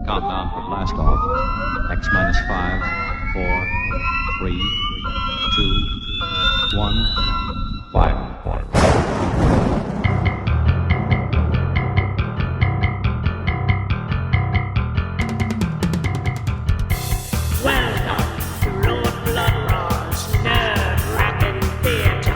Countdown for blast off. X minus 5, 4, 3, 2, 1. Fire. Welcome to Lord Blood-Rah's nerve-wracking theater.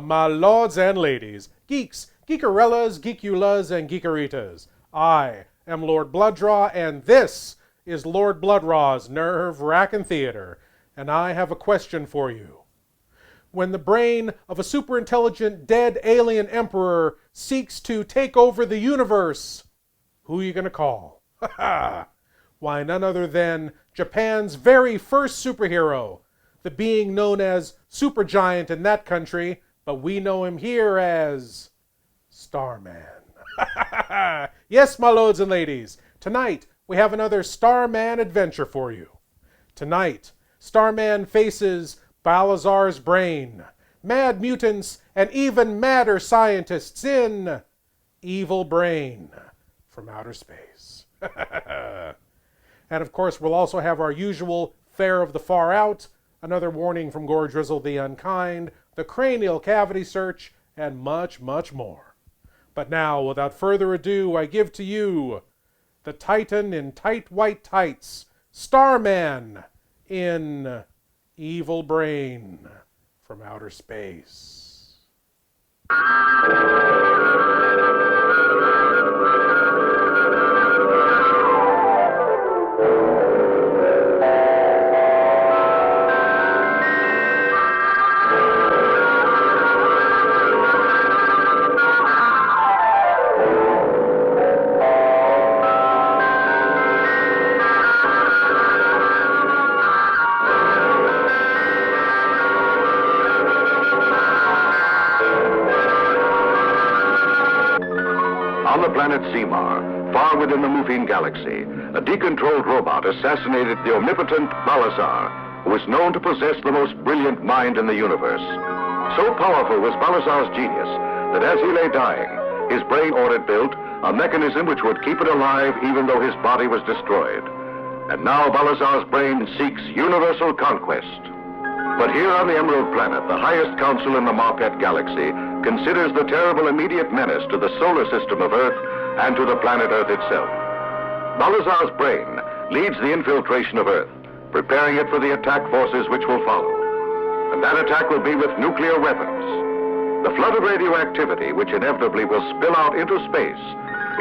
My lords and ladies, geeks, geekarellas, geekulas, and geekaritas, I am Lord Blood-Rah, and this is Lord Blood-Rah's nerve-wracking theater, and I have a question for you. When the brain of a superintelligent dead alien emperor seeks to take over the universe, who are you going to call? Why, none other than Japan's very first superhero, the being known as Supergiant in that country, but we know him here as Starman. Yes, my lords and ladies, tonight we have another Starman adventure for you. Tonight, Starman faces Balazar'S Brain, mad mutants, and even madder scientists in Evil Brain from outer space. And of course, we'll also have our usual Fare of the Far Out, another warning from Gore Drizzle the Unkind, the cranial cavity search, and much, much more. But now, without further ado, I give to you the Titan in tight white tights, Starman in Evil Brain from outer space. On the planet Semar, far within the Mufine galaxy, a decontrolled robot assassinated the omnipotent Balazar, who is known to possess the most brilliant mind in the universe. So powerful was Balazar's genius that as he lay dying, his brain ordered built a mechanism which would keep it alive even though his body was destroyed. And now Balazar's brain seeks universal conquest. But here on the Emerald Planet, the highest council in the Marquette galaxy considers the terrible immediate menace to the solar system of Earth and to the planet Earth itself. Balazar's brain leads the infiltration of Earth, preparing it for the attack forces which will follow. And that attack will be with nuclear weapons. The flood of radioactivity, which inevitably will spill out into space,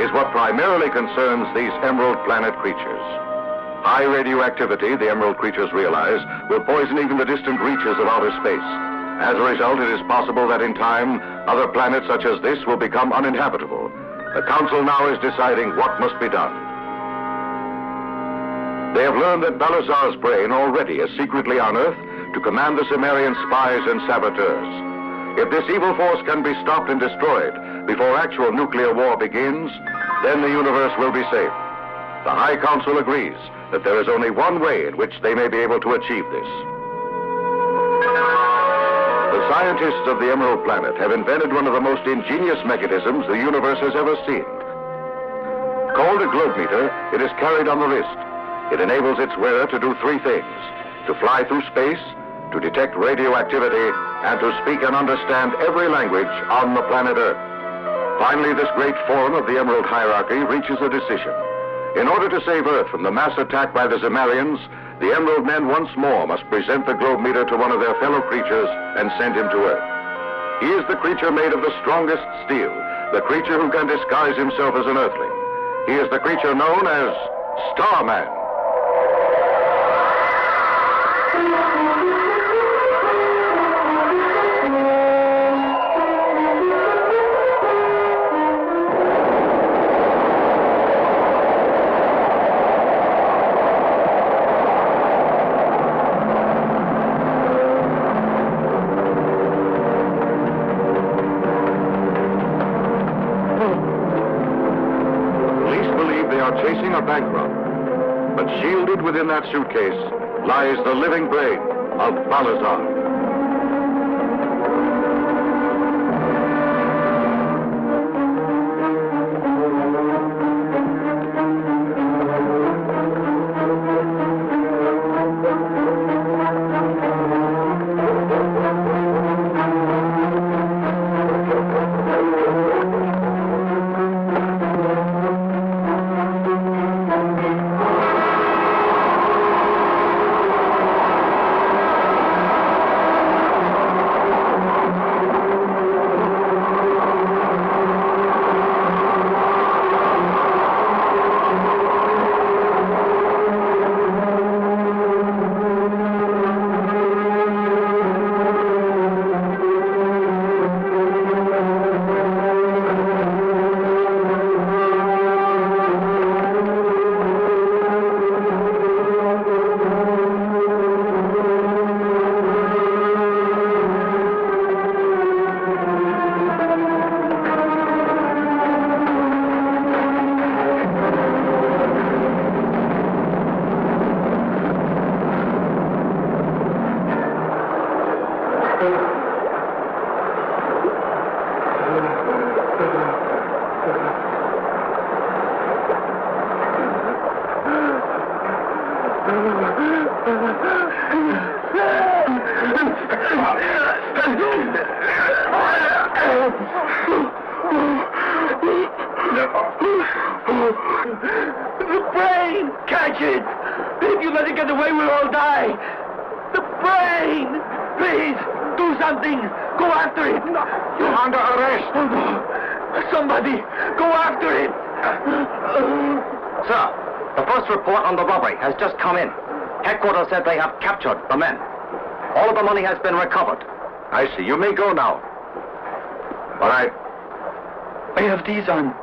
is what primarily concerns these Emerald Planet creatures. High radioactivity, the Emerald creatures realize, will poison even the distant reaches of outer space. As a result, it is possible that in time, other planets such as this will become uninhabitable. The Council now is deciding what must be done. They have learned that Balazar's brain already is secretly on Earth to command the Sumerian spies and saboteurs. If this evil force can be stopped and destroyed before actual nuclear war begins, then the universe will be safe. The High Council agrees that there is only one way in which they may be able to achieve this. The scientists of the Emerald Planet have invented one of the most ingenious mechanisms the universe has ever seen. Called a globe meter, it is carried on the wrist. It enables its wearer to do three things: to fly through space, to detect radioactivity, and to speak and understand every language on the planet Earth. Finally, this great forum of the Emerald Hierarchy reaches a decision. In order to save Earth from the mass attack by the Zemarians, the Emerald Men once more must present the globe meter to one of their fellow creatures and send him to Earth. He is the creature made of the strongest steel, the creature who can disguise himself as an Earthling. He is the creature known as STARMAN. Chasing a bank robber, but shielded within that suitcase lies the living brain of Balazar. The brain! Catch it! If you let it get away, we'll all die! The brain! Please, do something! Go after it! You're under arrest! Somebody, go after it! Sir, the first report on the robbery has just come in. Headquarters said they have captured the men. All of the money has been recovered. I see. You may go now. All right. I have these on.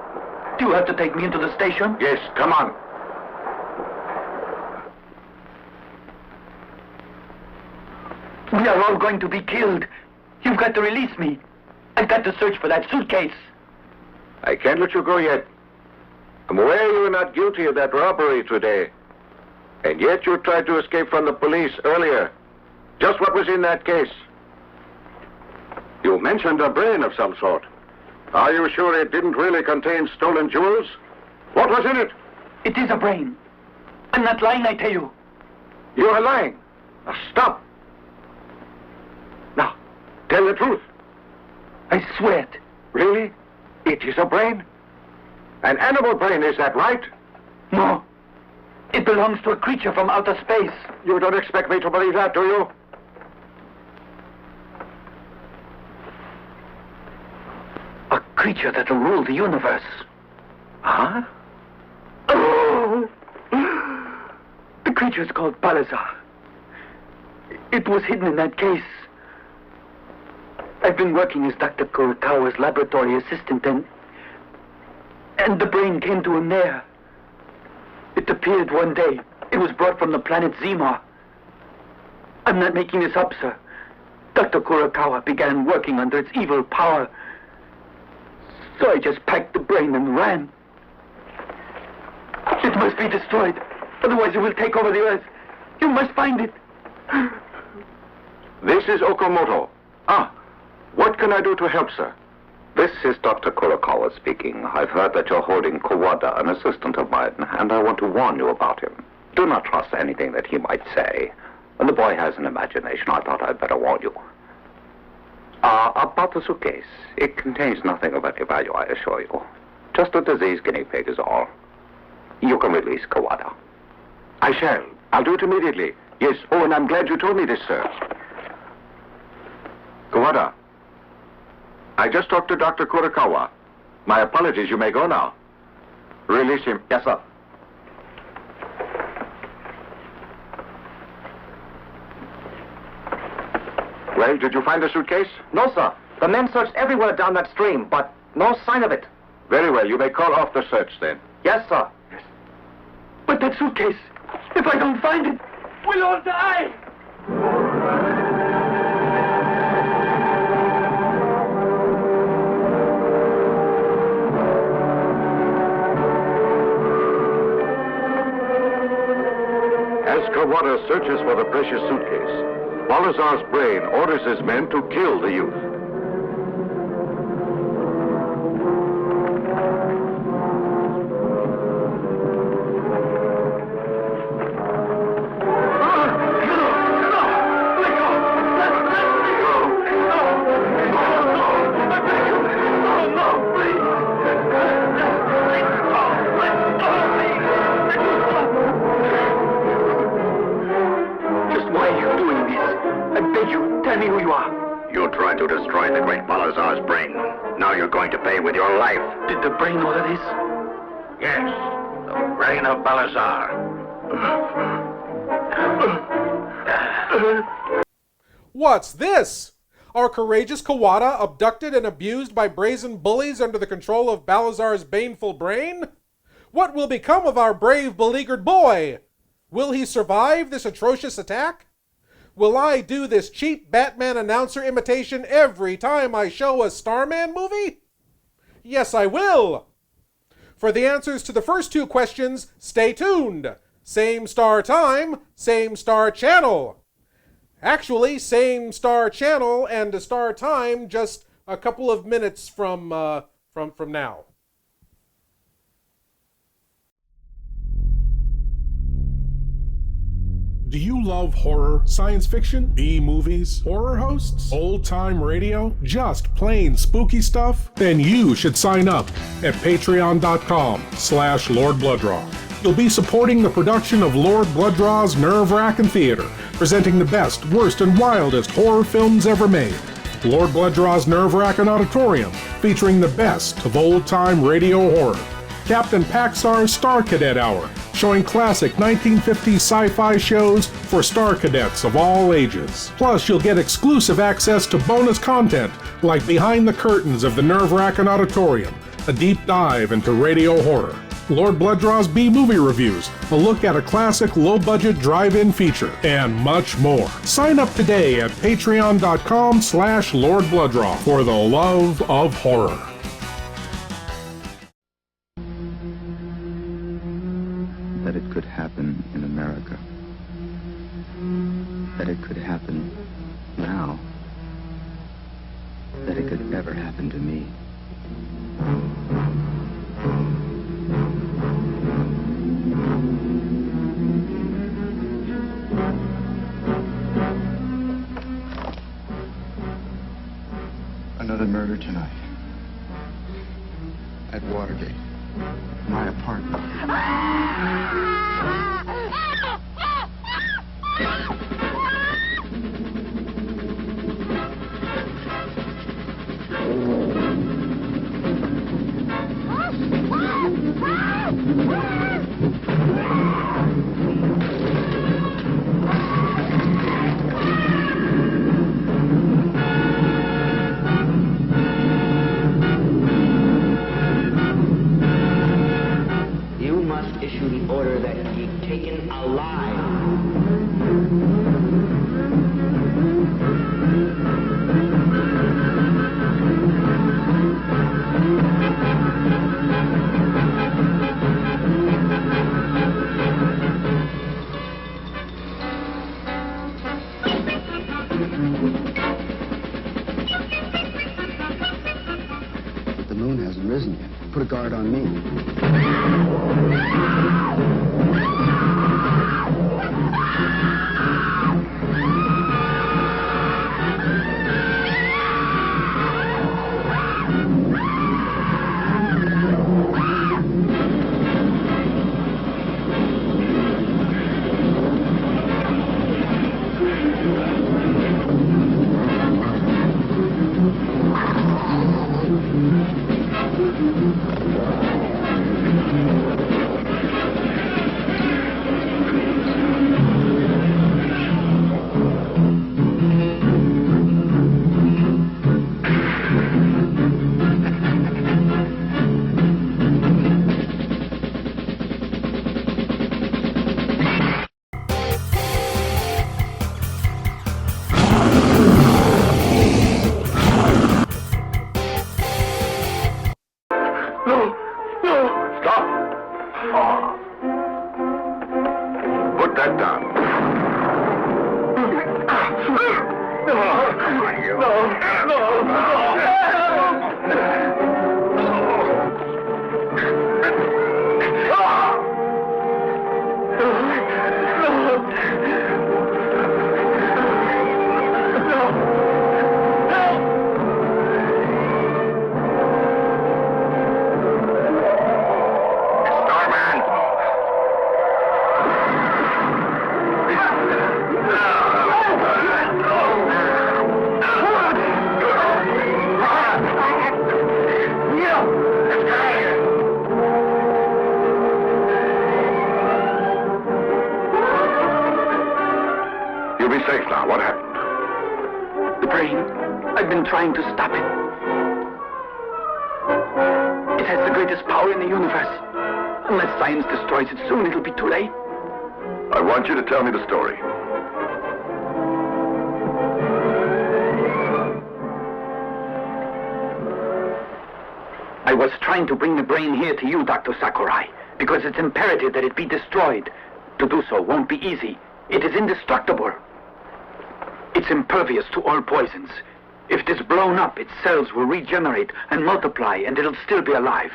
Do you have to take me into the station? Yes, come on. We are all going to be killed. You've got to release me. I've got to search for that suitcase. I can't let you go yet. I'm aware you were not guilty of that robbery today. And yet you tried to escape from the police earlier. Just what was in that case? You mentioned a brain of some sort. Are you sure it didn't really contain stolen jewels? What was in it? It is a brain. I'm not lying, I tell you. You are lying. Now, stop. Now, tell the truth. I swear it. Really? It is a brain? An animal brain, is that right? No. It belongs to a creature from outer space. You don't expect me to believe that, do you? A creature that'll rule the universe. Huh? Oh! The creature's called Balazar. It was hidden in that case. I've been working as Dr. Kurokawa's laboratory assistant, and the brain came to him there. It appeared one day. It was brought from the planet Zemar. I'm not making this up, sir. Dr. Kurokawa began working under its evil power. So I just packed the brain and ran. It must be destroyed. Otherwise it will take over the Earth. You must find it. This is Okamoto. What can I do to help, sir? This is Dr. Kurokawa speaking. I've heard that you're holding Kawada, an assistant of mine, and I want to warn you about him. Do not trust anything that he might say. When the boy has an imagination, I thought I'd better warn you. About the suitcase. It contains nothing of any value, I assure you. Just a diseased guinea pig is all. You can release Kawada. I shall. I'll do it immediately. Yes. Oh, and I'm glad you told me this, sir. Kawada, I just talked to Dr. Kurokawa. My apologies. You may go now. Release him. Yes, sir. Well, did you find the suitcase? No, sir. The men searched everywhere down that stream, but no sign of it. Very well. You may call off the search then. Yes, sir. But that suitcase, if I don't find it, we'll all die! As Kawada searches for the precious suitcase, Balazar's brain orders his men to kill the youth. You tried to destroy the great Balazar's brain. Now you're going to pay with your life. Did the brain order this? Yes, the brain of Balazar. What's this? Are courageous Kawada abducted and abused by brazen bullies under the control of Balazar's baneful brain? What will become of our brave, beleaguered boy? Will he survive this atrocious attack? Will I do this cheap Batman announcer imitation every time I show a Starman movie? Yes, I will! For the answers to the first two questions, stay tuned. Same star time, same star channel. Actually, same star channel and a star time just a couple of minutes from now. Do you love horror, science fiction, B-movies, horror hosts, old-time radio, just plain spooky stuff? Then you should sign up at patreon.com/Lord Blood-Rah. You'll be supporting the production of Lord Blood-Rah's Nerve-Wrackin Theater, presenting the best, worst, and wildest horror films ever made. Lord Blood-Rah's Nerve-Wrackin Auditorium, featuring the best of old-time radio horror. Captain Paxar's Star Cadet Hour, showing classic 1950s sci-fi shows for Star Cadets of all ages. Plus, you'll get exclusive access to bonus content like Behind the Curtains of the Nerve-Wrackin Auditorium, a deep dive into radio horror. Lord Blood-Rah's B-movie reviews, a look at a classic low-budget drive-in feature, and much more. Sign up today at patreon.com/Lord Blood-Rah for the love of horror. That it could happen in America. That it could happen now. That it could ever happen to me. Another murder tonight. At Watergate. My apartment. Issue the order that he be taken alive. But the moon hasn't risen yet. Put a guard on me. No! No! Stop! Put that down. You'll be safe now. What happened? The brain. I've been trying to stop it. It has the greatest power in the universe. Unless science destroys it soon, it'll be too late. I want you to tell me the story. I was trying to bring the brain here to you, Dr. Sakurai, because it's imperative that it be destroyed. To do so won't be easy. It is indestructible. It's impervious to all poisons. If it is blown up, its cells will regenerate and multiply, and it'll still be alive.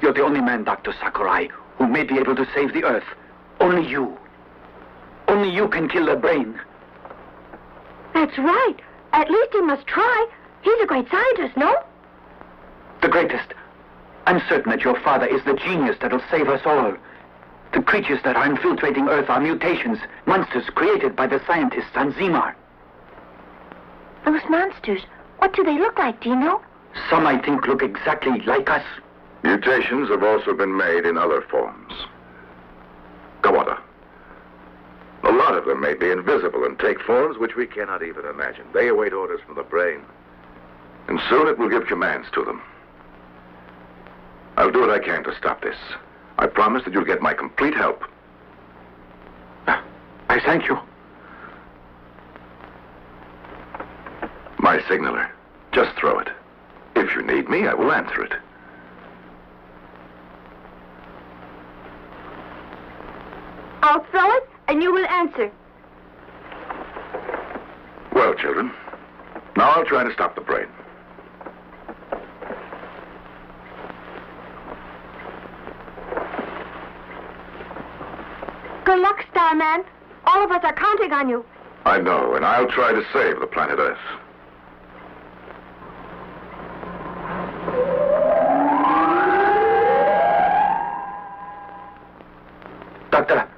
You're the only man, Dr. Sakurai, who may be able to save the Earth. Only you. Only you can kill the brain. That's right. At least he must try. He's a great scientist, no? The greatest. I'm certain that your father is the genius that'll save us all. The creatures that are infiltrating Earth are mutations, monsters created by the scientists on Zimar. Those monsters, what do they look like, do you know? Some, I think, look exactly like us. Mutations have also been made in other forms. Kawada. A lot of them may be invisible and take forms which we cannot even imagine. They await orders from the brain. And soon it will give commands to them. I'll do what I can to stop this. I promise that you'll get my complete help. I thank you. My signaler. Just throw it. If you need me, I will answer it. I'll throw it, and you will answer. Well, children, now I'll try to stop the brain. Good luck, Starman. All of us are counting on you. I know, and I'll try to save the planet Earth. Doctor,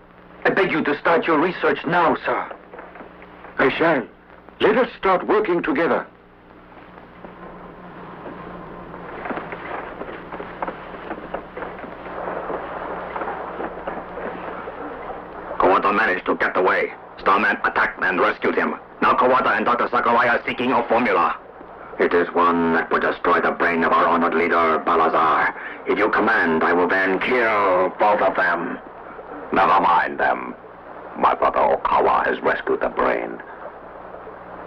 I beg you to start your research now, sir. I shall. Let us start working together. Kawada managed to get away. Starman attacked and rescued him. Now Kawada and Dr. Sakurai are seeking a formula. It is one that would destroy the brain of our honored leader, Balazar. If you command, I will then kill both of them. Never mind them. My brother Okawa has rescued the brain.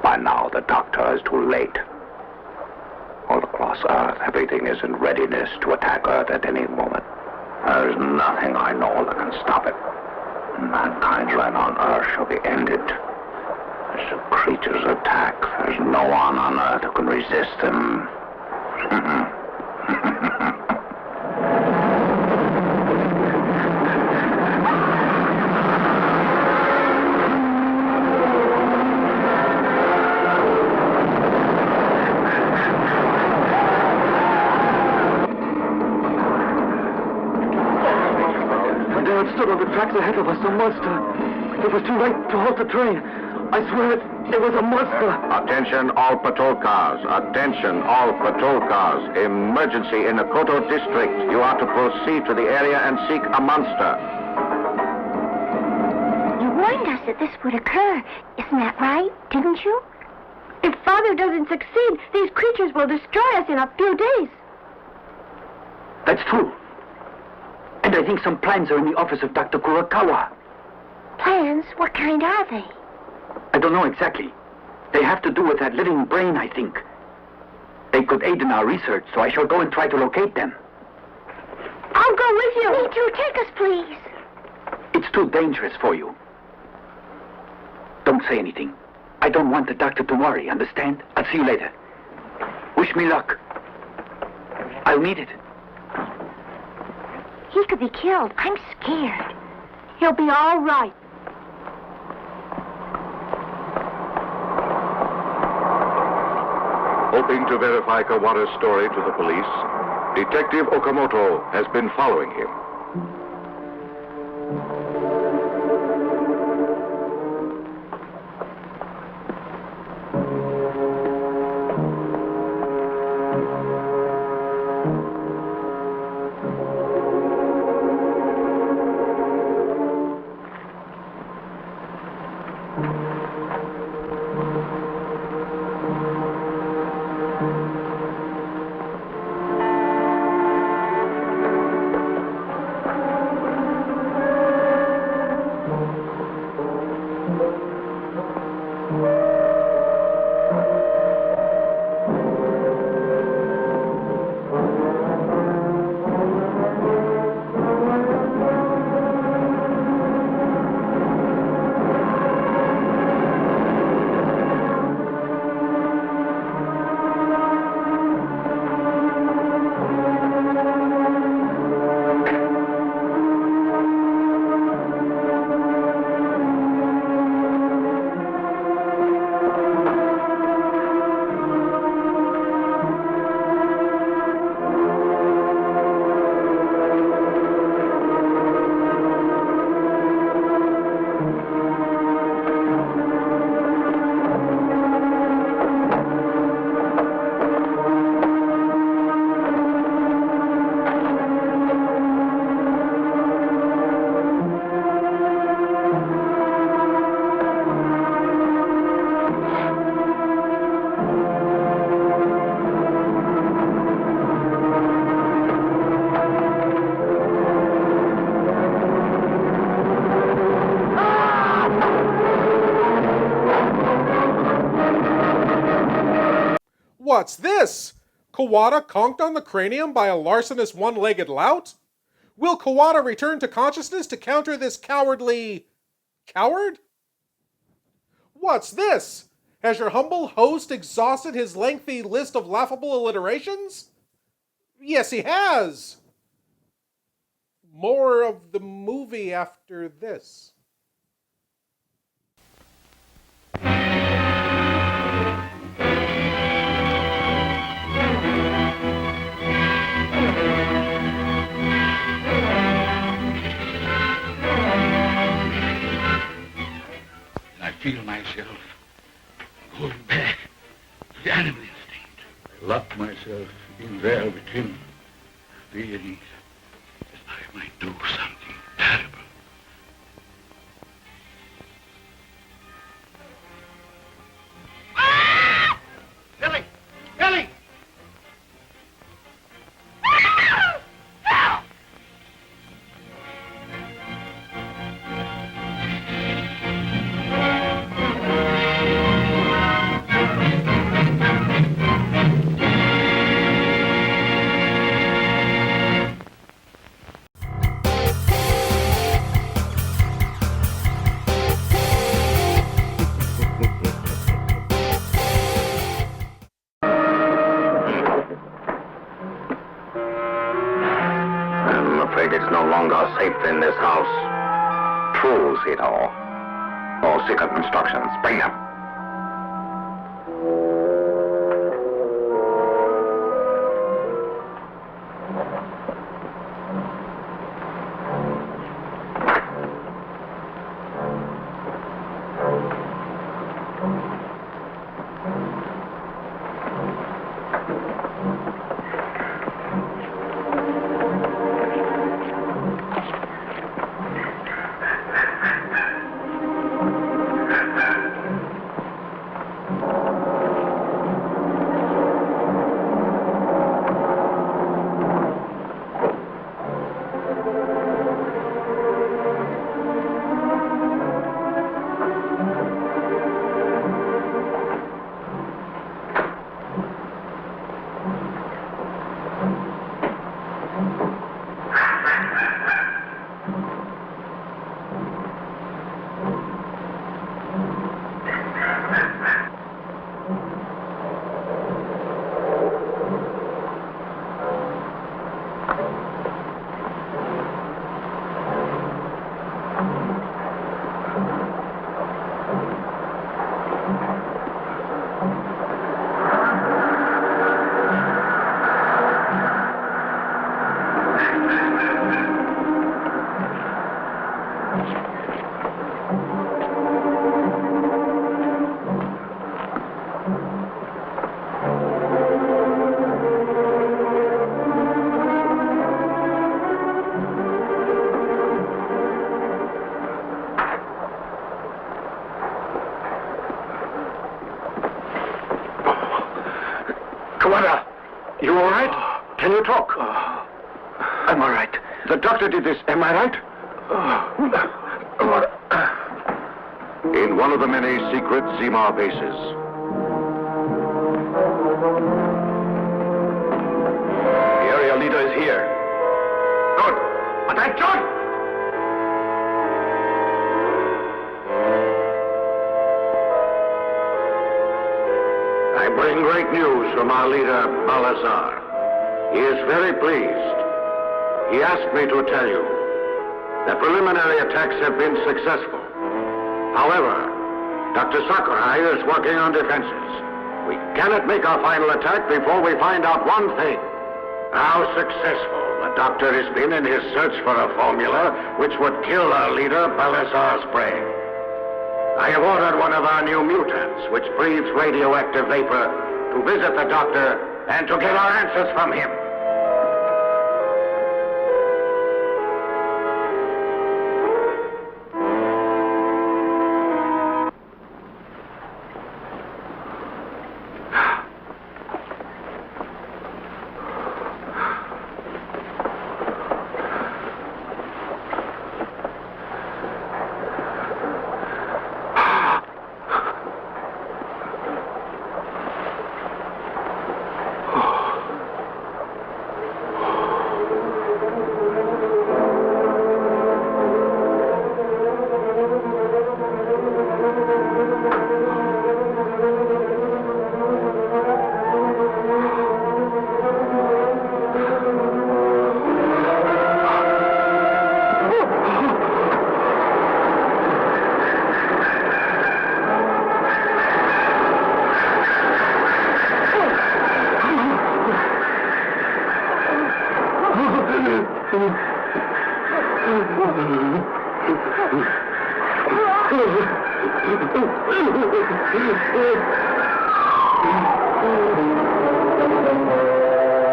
By now, the doctor is too late. All across Earth, everything is in readiness to attack Earth at any moment. There is nothing I know that can stop it. Mankind's reign on Earth shall be ended. As the creatures attack, there's no one on Earth who can resist them. There it stood on the tracks ahead of us, a monster. It was too late to halt the train. I swear it was a monster. Attention all patrol cars. Attention all patrol cars. Emergency in the Koto district. You are to proceed to the area and seek a monster. You warned us that this would occur. Isn't that right? Didn't you? If Father doesn't succeed, these creatures will destroy us in a few days. That's true. And I think some plans are in the office of Dr. Kurokawa. Plans? What kind are they? I don't know exactly. They have to do with that living brain, I think. They could aid in our research, so I shall go and try to locate them. I'll go with you. Me too. Take us, please. It's too dangerous for you. Don't say anything. I don't want the doctor to worry, understand? I'll see you later. Wish me luck. I'll need it. He could be killed. I'm scared. He'll be all right. Hoping to verify Kawada's story to the police, Detective Okamoto has been following him. What's this? Kawada conked on the cranium by a larcenous one-legged lout? Will Kawada return to consciousness to counter this cowardly... coward? What's this? Has your humble host exhausted his lengthy list of laughable alliterations? Yes, he has. More of the movie after this. I feel myself going back to the animal instinct. I lock myself in there with him, fearing that I might do something terrible. Billy! Billy! It's no longer safe in this house. True, Zito. All secret instructions. Bring them. Kawada, you all right? Can you talk? I'm all right. The doctor did this, am I right? In one of the many secret Zimar bases. The area leader is here. Good. Attention! I bring great news from our leader, Balazar. He is very pleased. He asked me to tell you that preliminary attacks have been successful. However, Dr. Sakurai is working on defenses. We cannot make our final attack before we find out one thing. How successful the doctor has been in his search for a formula which would kill our leader, Balazar's brain. I have ordered one of our new mutants, which breathes radioactive vapor, to visit the doctor and to get our answers from him.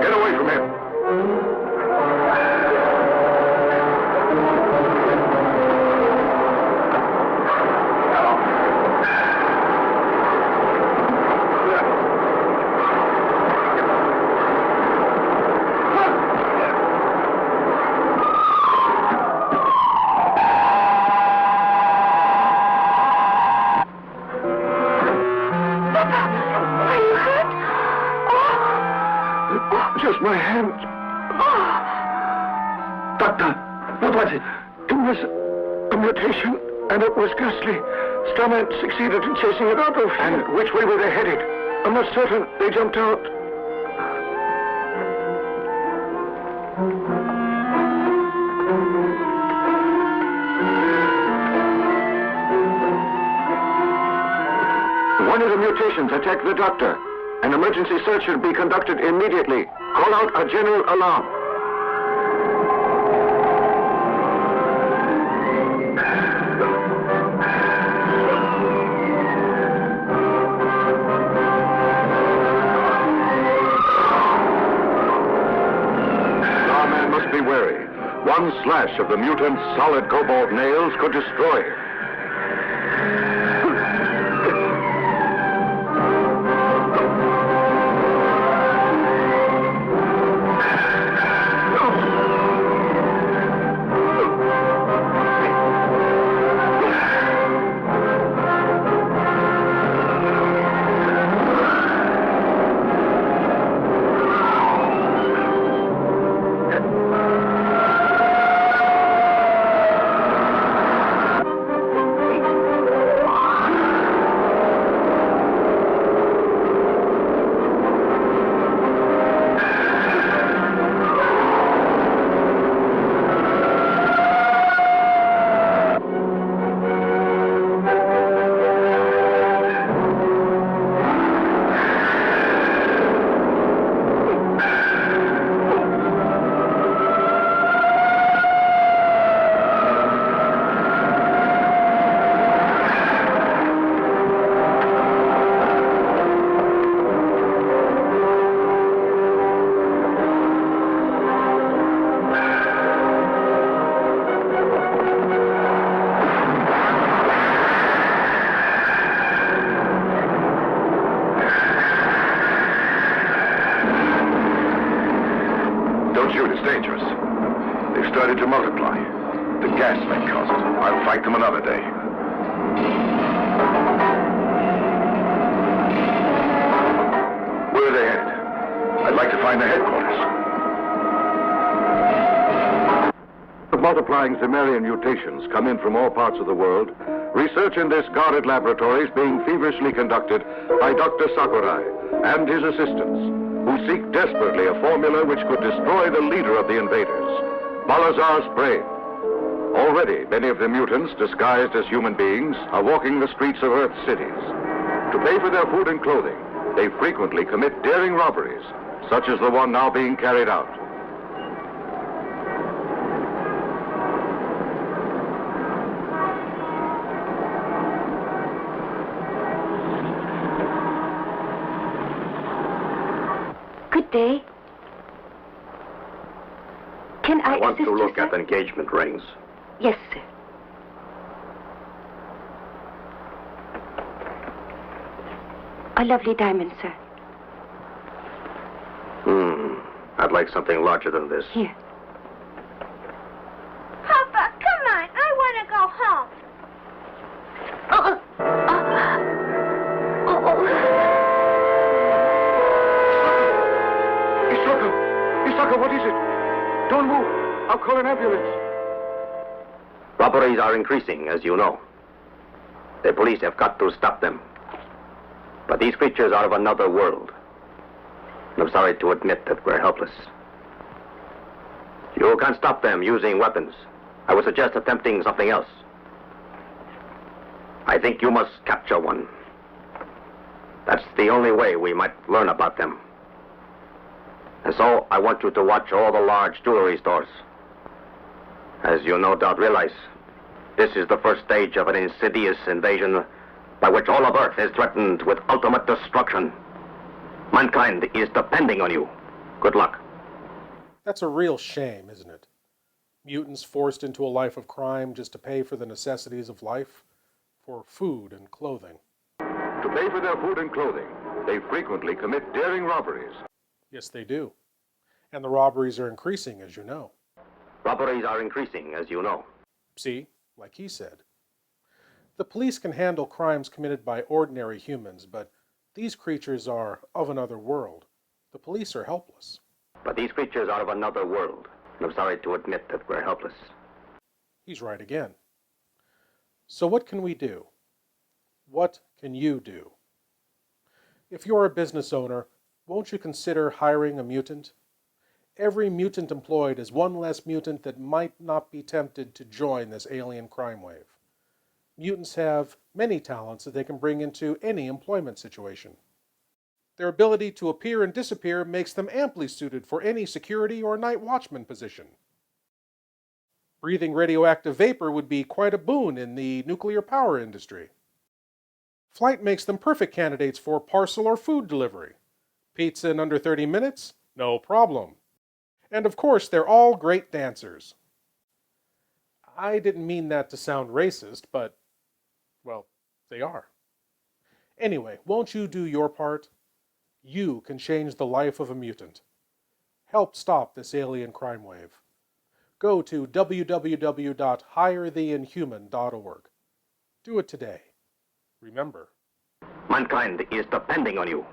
Get away from him. Just my hand. Doctor, what was it? It was a mutation, and it was ghastly. STARMAN succeeded in chasing it out of... And which way were they headed? I'm not certain. They jumped out. One of the mutations attacked the doctor. An emergency search should be conducted immediately. Call out a general alarm. Starman must be wary. One slash of the mutant's solid cobalt nails could destroy him. Don't shoot, it's dangerous. They've started to multiply. The gas may cost. I'll fight them another day. Where are they headed? I'd like to find the headquarters. The multiplying Zemarian mutations come in from all parts of the world. Research in this guarded laboratory is being feverishly conducted by Dr. Sakurai and his assistants, who seek desperately a formula which could destroy the leader of the invaders, BALAZAR'S brain. Already, many of the mutants, disguised as human beings, are walking the streets of Earth's cities. To pay for their food and clothing, they frequently commit daring robberies, such as the one now being carried out. Good day. Can I want assist to you, look sir? at engagement rings. Yes, sir. A lovely diamond, sir. I'd like something larger than this. Here. Papa, come on. I want to go home. Isaka, what is it? Don't move. I'll call an ambulance. Robberies are increasing, as you know. The police have got to stop them. But these creatures are of another world. I'm sorry to admit that we're helpless. You can't stop them using weapons. I would suggest attempting something else. I think you must capture one. That's the only way we might learn about them. And so I want you to watch all the large jewelry stores. As you no doubt realize, this is the first stage of an insidious invasion by which all of Earth is threatened with ultimate destruction. Mankind is depending on you. Good luck. That's a real shame, isn't it? Mutants forced into a life of crime just to pay for the necessities of life, for food and clothing. To pay for their food and clothing, they frequently commit daring robberies. Yes, they do. And the robberies are increasing, as you know. Robberies are increasing, as you know. See, like he said. The police can handle crimes committed by ordinary humans, but these creatures are of another world. The police are helpless. But these creatures are of another world. I'm sorry to admit that we're helpless. He's right again. So what can we do? What can you do? If you're a business owner, won't you consider hiring a mutant? Every mutant employed is one less mutant that might not be tempted to join this alien crime wave. Mutants have many talents that they can bring into any employment situation. Their ability to appear and disappear makes them amply suited for any security or night watchman position. Breathing radioactive vapor would be quite a boon in the nuclear power industry. Flight makes them perfect candidates for parcel or food delivery. Pizza in under 30 minutes? No problem. And of course, they're all great dancers. I didn't mean that to sound racist, but, well, they are. Anyway, won't you do your part? You can change the life of a mutant. Help stop this alien crime wave. Go to www.highertheinhuman.org. Do it today. Remember, mankind is depending on you.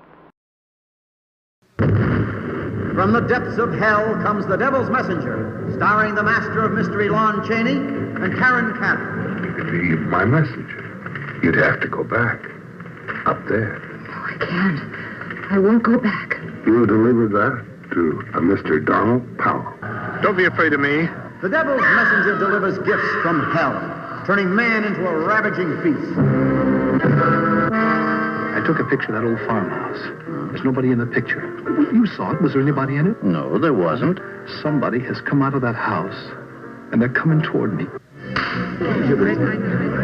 From the depths of hell comes The Devil's Messenger, starring the master of mystery Lon Chaney and Karen Cannon. You could leave my message. You'd have to go back. Up there. No, I can't. I won't go back. You delivered that to a Mr. Donald Powell. Don't be afraid of me. The Devil's Messenger delivers gifts from hell, turning man into a ravaging beast. I took a picture of that old farmhouse. There's nobody in the picture. You saw it. Was there anybody in it? No, there wasn't. Somebody has come out of that house, and they're coming toward me.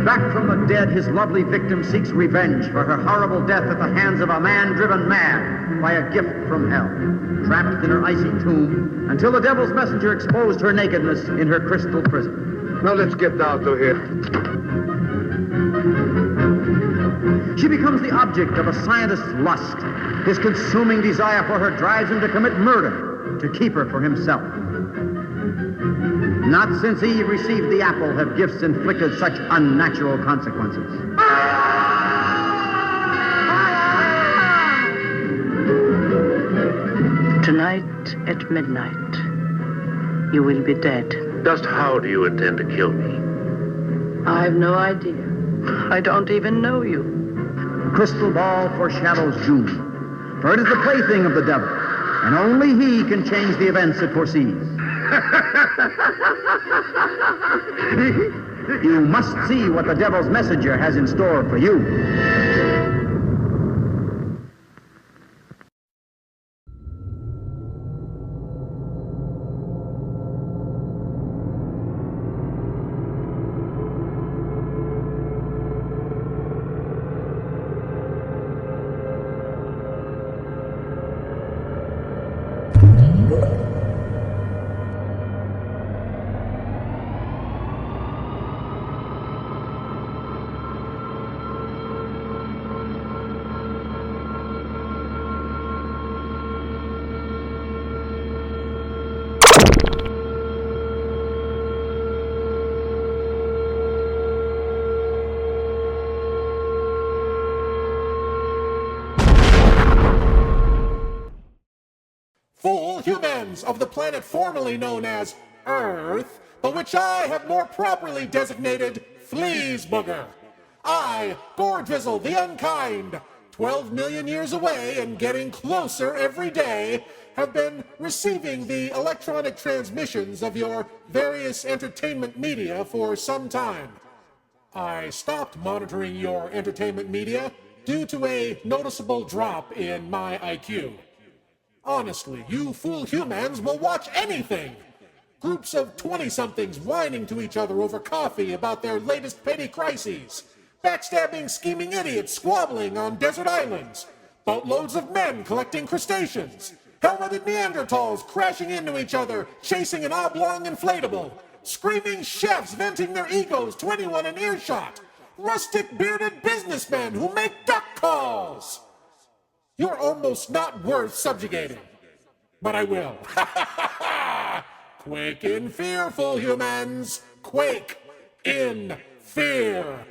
Back from the dead, his lovely victim seeks revenge for her horrible death at the hands of a man driven mad by a gift from hell. Trapped in her icy tomb until the Devil's Messenger exposed her nakedness in her crystal prison. Now let's get down to here. She becomes the object of a scientist's lust. His consuming desire for her drives him to commit murder. to keep her for himself. Not since Eve received the apple have gifts inflicted such unnatural consequences. Tonight at midnight, you will be dead. Just how do you intend to kill me? I've no idea. I don't even know you. The crystal ball foreshadows doom, for it is the plaything of the devil, and only he can change the events it foresees. You must see what the devil's messenger has in store for you. Full humans of the planet formerly known as Earth, but which I have more properly designated Fleasbooger. I, Gordrizzle the Unkind, 12 million years away and getting closer every day, have been receiving the electronic transmissions of your various entertainment media for some time. I stopped monitoring your entertainment media due to a noticeable drop in my IQ. Honestly, you fool humans will watch anything. Groups of 20-somethings whining to each other over coffee about their latest petty crises. Backstabbing, scheming idiots squabbling on desert islands. Boatloads of men collecting crustaceans. Helmeted Neanderthals crashing into each other, chasing an oblong inflatable. Screaming chefs venting their egos to anyone in earshot. Rustic bearded businessmen who make duck calls. You're almost not worth subjugating. But I will. Quake in fear, full humans. Quake in fear.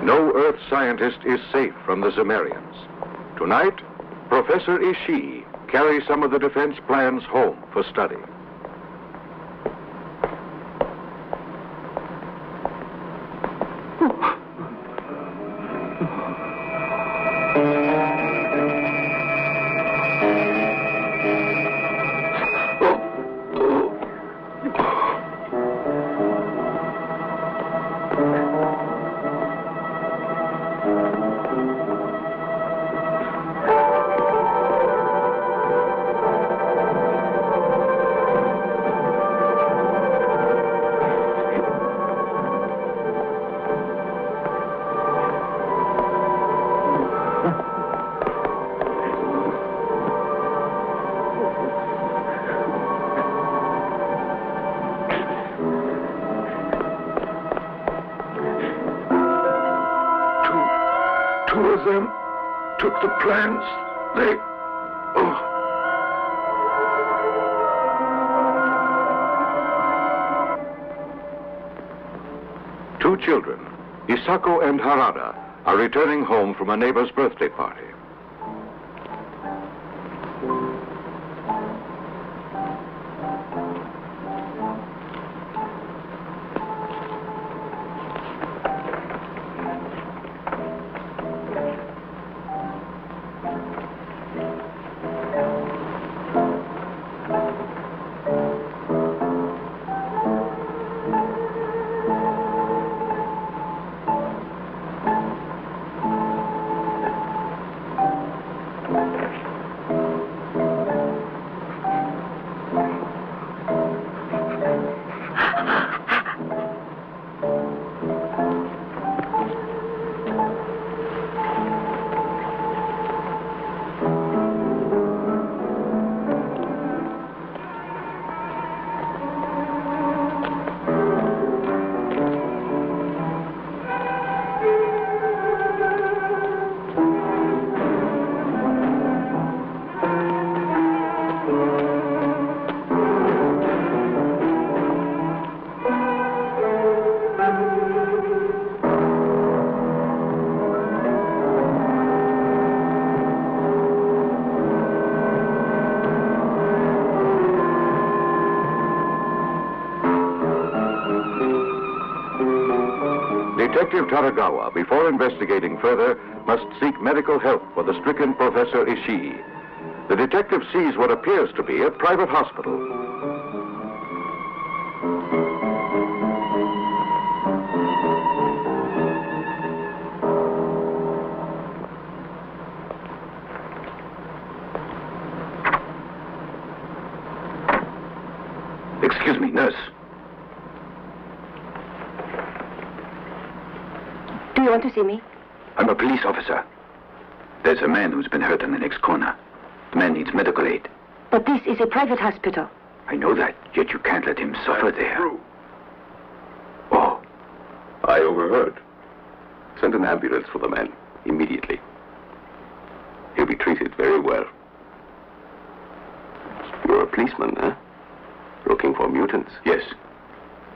No Earth scientist is safe from the Zemarians. Tonight, Professor Ishii carries some of the defense plans home for study. Two of them took the plans. They... Two children, Isako and Harada, are returning home from a neighbor's birthday party. Detective Taragawa, before investigating further, must seek medical help for the stricken Professor Ishii. The detective sees what appears to be a private hospital. Excuse me, nurse. Do you want to see me? I'm a police officer. There's a man who's been hurt in the next corner. The man needs medical aid. But this is a private hospital. I know that, yet you can't let him suffer there. True. Oh, I overheard. Send an ambulance for the man immediately. He'll be treated very well. You're a policeman, huh? Looking for mutants? Yes.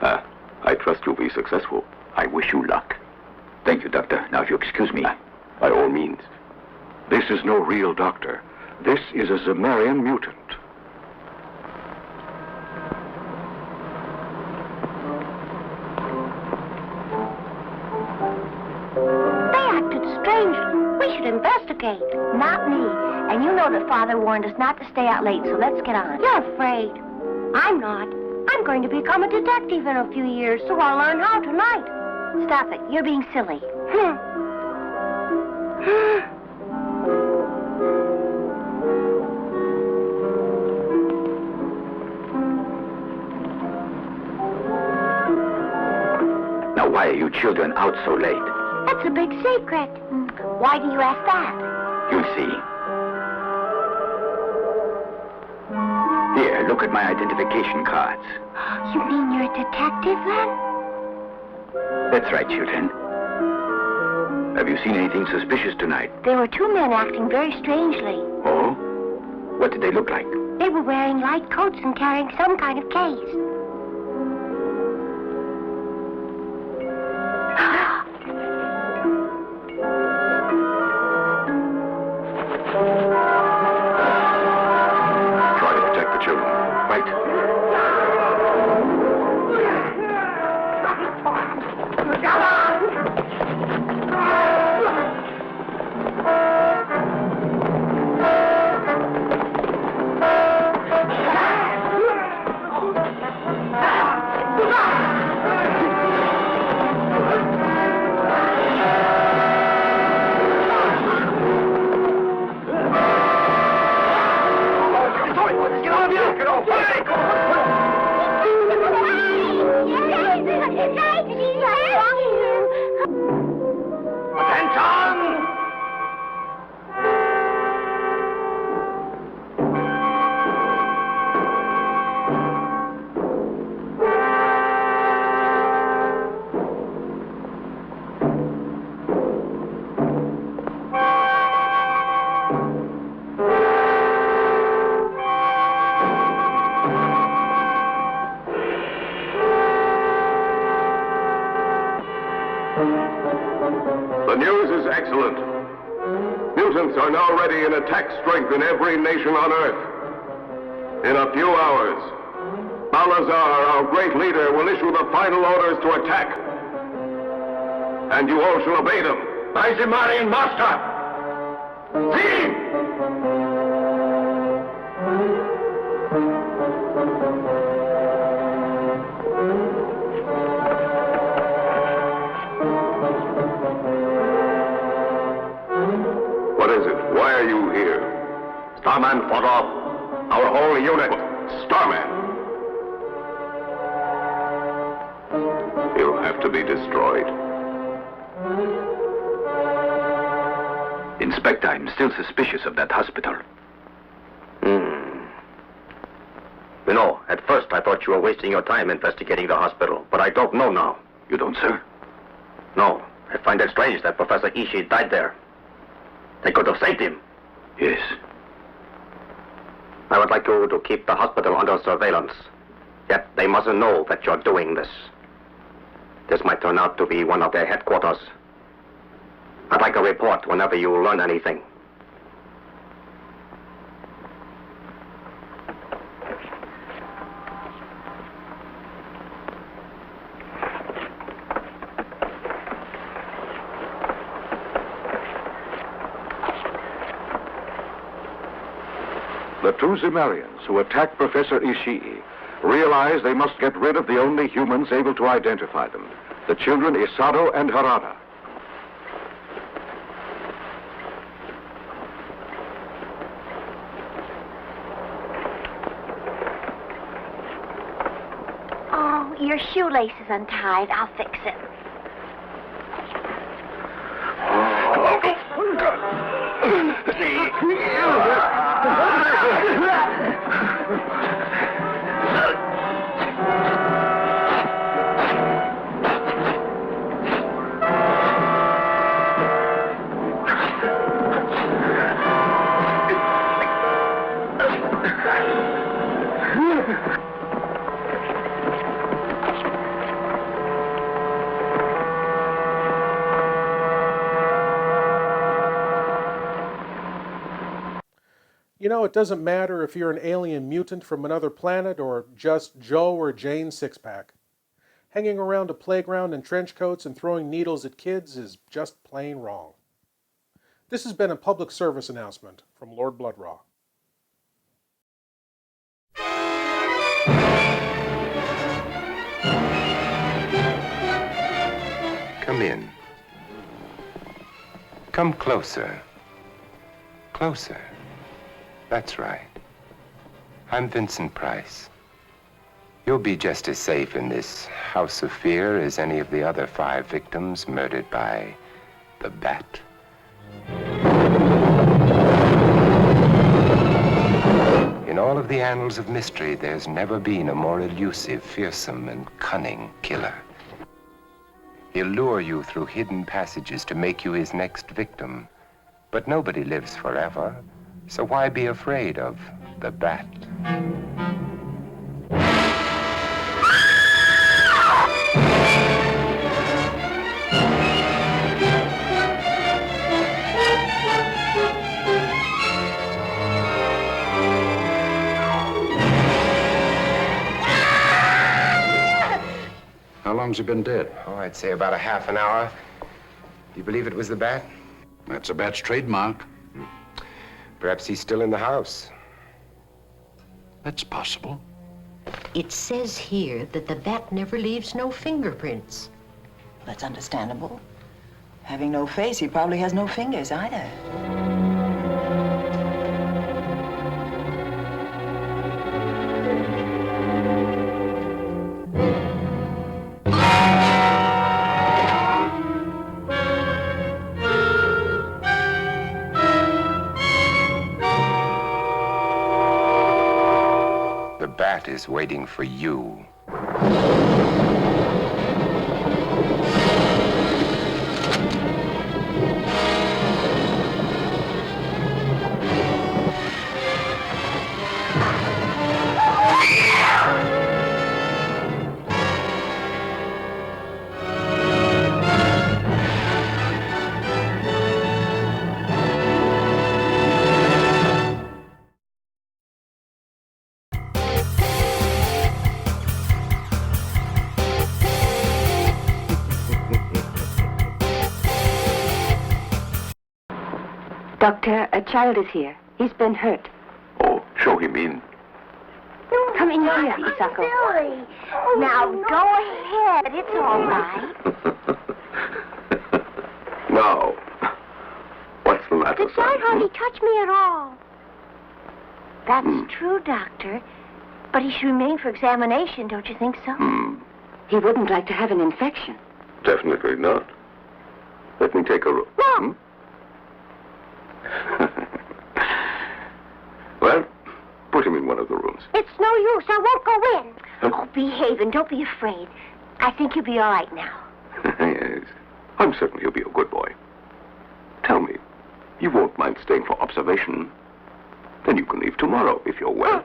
I trust you'll be successful. I wish you luck. Thank you, Doctor. Now, if you excuse me. By all means. This is no real doctor. This is a Zemarian mutant. They acted strange. We should investigate. Not me. And you know that Father warned us not to stay out late, so let's get on. You're afraid. I'm not. I'm going to become a detective in a few years, so I'll learn how tonight. Stop it. You're being silly. Now, why are you children out so late? That's a big secret. Why do you ask that? You'll see. Here, look at my identification cards. You mean you're a detective, then? That's right, children. Have you seen anything suspicious tonight? There were two men acting very strangely. Oh? What did they look like? They were wearing light coats and carrying some kind of case. Try to protect the children. Right. The news is excellent. Mutants are now ready in attack strength in every nation on Earth. In a few hours, Balazar, our great leader, will issue the final orders to attack. And you all shall obey them. By the Marian Master! See! What is it? Why are you here? Starman fought off our whole unit. Starman! He'll have to be destroyed. Inspector, I'm still suspicious of that hospital. You know, at first I thought you were wasting your time investigating the hospital, but I don't know now. You don't, sir? No. I find it strange that Professor Ishii died there. They could have saved him. Yes. I would like you to keep the hospital under surveillance. Yet they mustn't know that you're doing this. This might turn out to be one of their headquarters. I'd like a report whenever you learn anything. The two Zemarians who attacked Professor Ishii realize they must get rid of the only humans able to identify them, the children Isado and Harada. Oh, your shoelace is untied. I'll fix it. You know, it doesn't matter if you're an alien mutant from another planet or just Joe or Jane Sixpack. Hanging around a playground in trench coats and throwing needles at kids is just plain wrong. This has been a public service announcement from Lord Blood-Rah. Come in. Come closer. Closer. That's right. I'm Vincent Price. You'll be just as safe in this house of fear as any of the other 5 victims murdered by the Bat. In all of the annals of mystery, there's never been a more elusive, fearsome, and cunning killer. He'll lure you through hidden passages to make you his next victim. But nobody lives forever. So why be afraid of the Bat? How long's he been dead? Oh, I'd say about a half an hour. Do you believe it was the Bat? That's a Bat's trademark. Perhaps he's still in the house. That's possible. It says here that the Bat never leaves no fingerprints. That's understandable. Having no face, he probably has no fingers either. Is waiting for you. Doctor, a child is here. He's been hurt. Oh, show him in. Come in here, Isako. Now, go ahead. It's all right. Now, what's the matter, The child hardly touched me at all. That's true, Doctor. But he should remain for examination, don't you think so? He wouldn't like to have an infection. Definitely not. Let me take a look. No. Well, put him in one of the rooms. It's no use. I won't go in. Oh, behave and don't be afraid. I think you'll be all right now. Yes. I'm certain he'll be a good boy. Tell me, you won't mind staying for observation? Then you can leave tomorrow if you're well.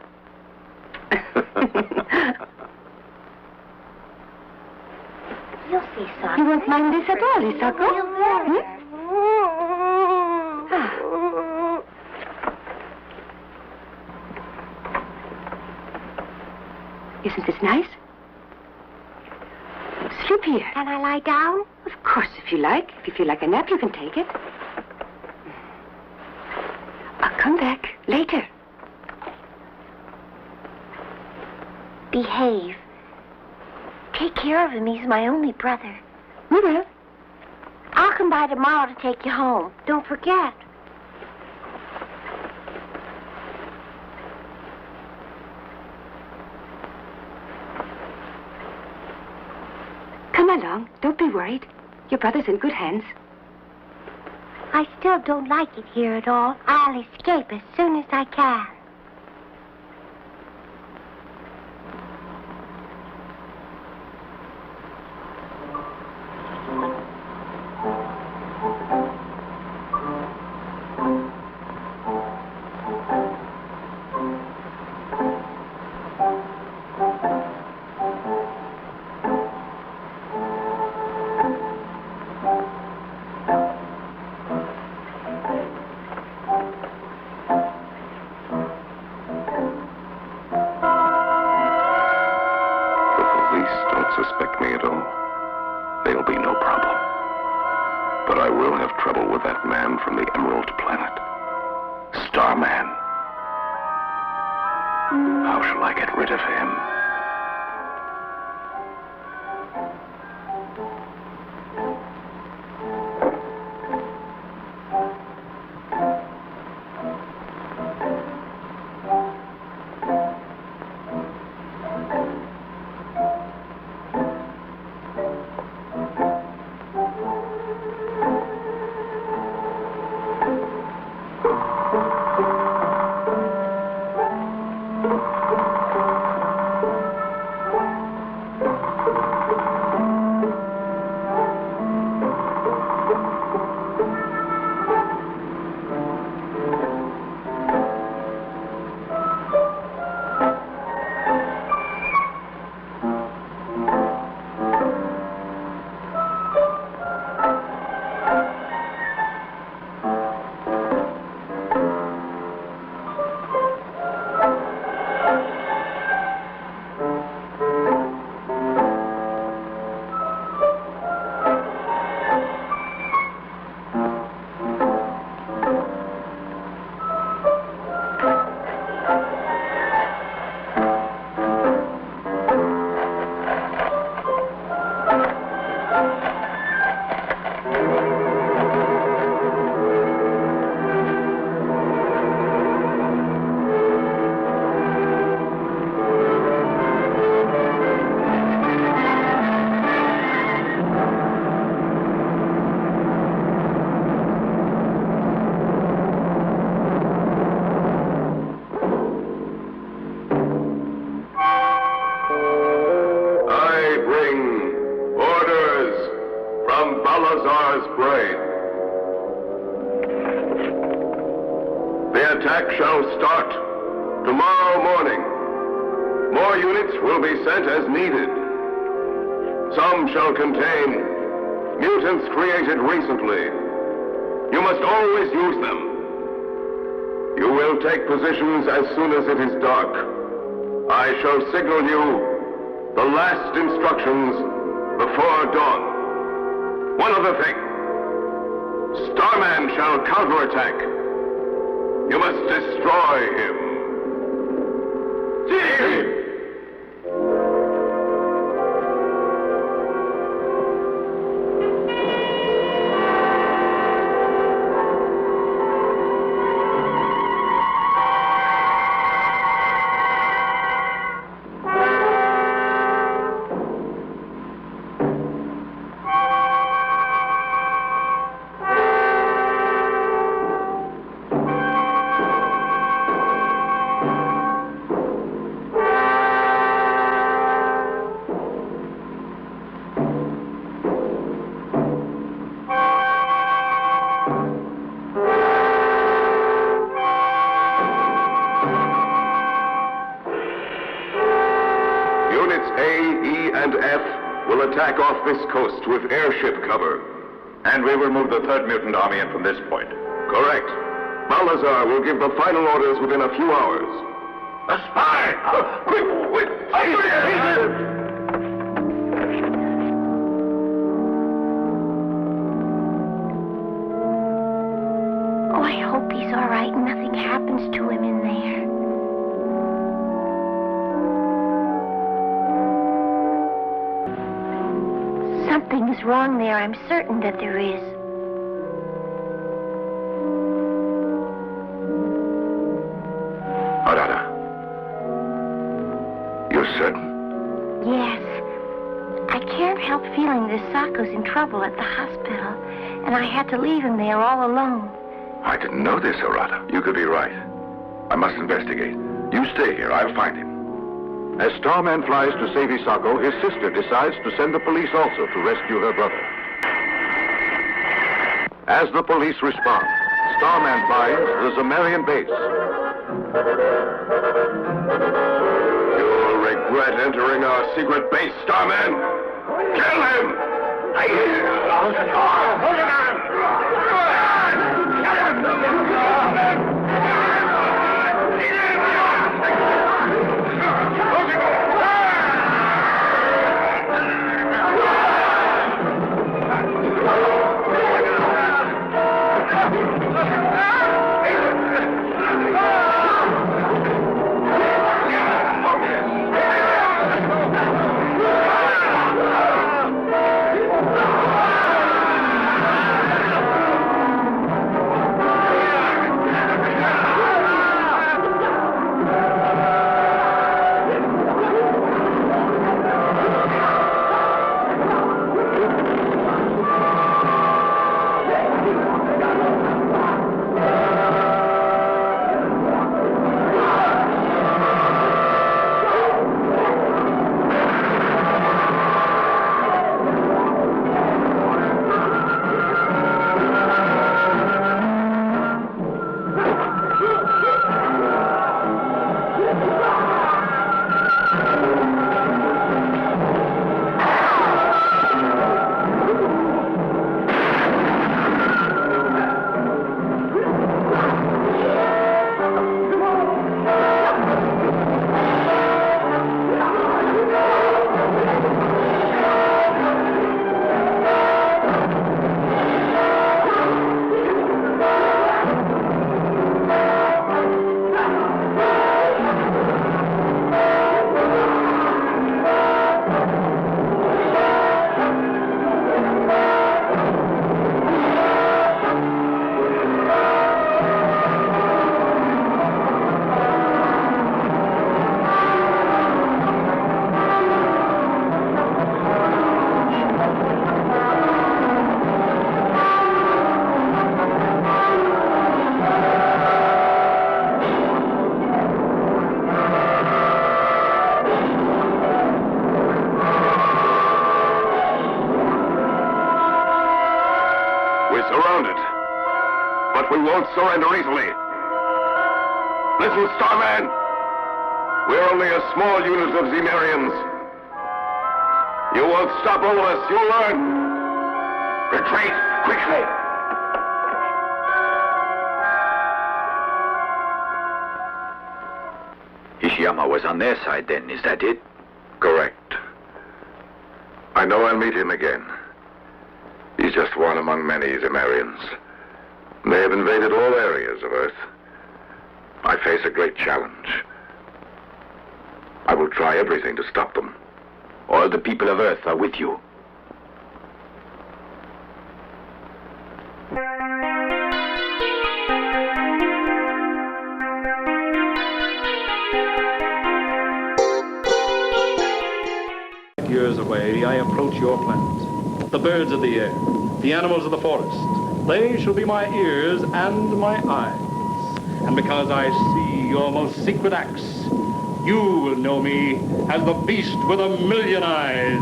You'll see, son. You won't mind this at all, Isako. Isn't this nice? Sleep here. Can I lie down? Of course, if you like. If you feel like a nap, you can take it. I'll come back later. behave. Take care of him. He's my only brother. We will. I'll come by tomorrow to take you home. Don't forget. Come along. Don't be worried. Your brother's in good hands. I still don't like it here at all. I'll escape as soon as I can. Suspect me at all, there'll be no problem. But I will have trouble with that man from the Emerald Planet. Starman. How shall I get rid of him? BALAZAR'S brain. The attack shall start tomorrow morning. More units will be sent as needed. Some shall contain mutants created recently. You must always use them. You will take positions as soon as it is dark. I shall signal you the last instructions before dawn. One other thing. Starman shall counterattack. You must destroy him. Attack off this coast with airship cover. And we will move the third mutant army in from this point. Correct. Balazar will give the final orders within a few hours. A spy! Quick! Oh, I hope he's all right and nothing happens to him in there. Something's wrong there. I'm certain that there is. Arata, you're certain? Yes. I can't help feeling that Sako's in trouble at the hospital, and I had to leave him there all alone. I didn't know this, Arata. You could be right. I must investigate. You stay here. I'll find him. As Starman flies to save Isako, his sister decides to send the police also to rescue her brother. As the police respond, Starman finds the Zemarian base. You'll regret entering our secret base, Starman. Kill him! We won't surrender easily. Listen, Starman. We're only a small unit of Zemarians. You won't stop all of us, you'll learn. Retreat, quickly. Ishiyama was on their side then, is that it? Correct. I know I'll meet him again. He's just one among many Zemarians. They have invaded all areas of Earth. I face a great challenge. I will try everything to stop them. All the people of Earth are with you. Years away, I approach your planet. The birds of the air, the animals of the forest, they shall be my ears and my eyes. And because I see your most secret acts, you will know me as the beast with 1,000,000 eyes.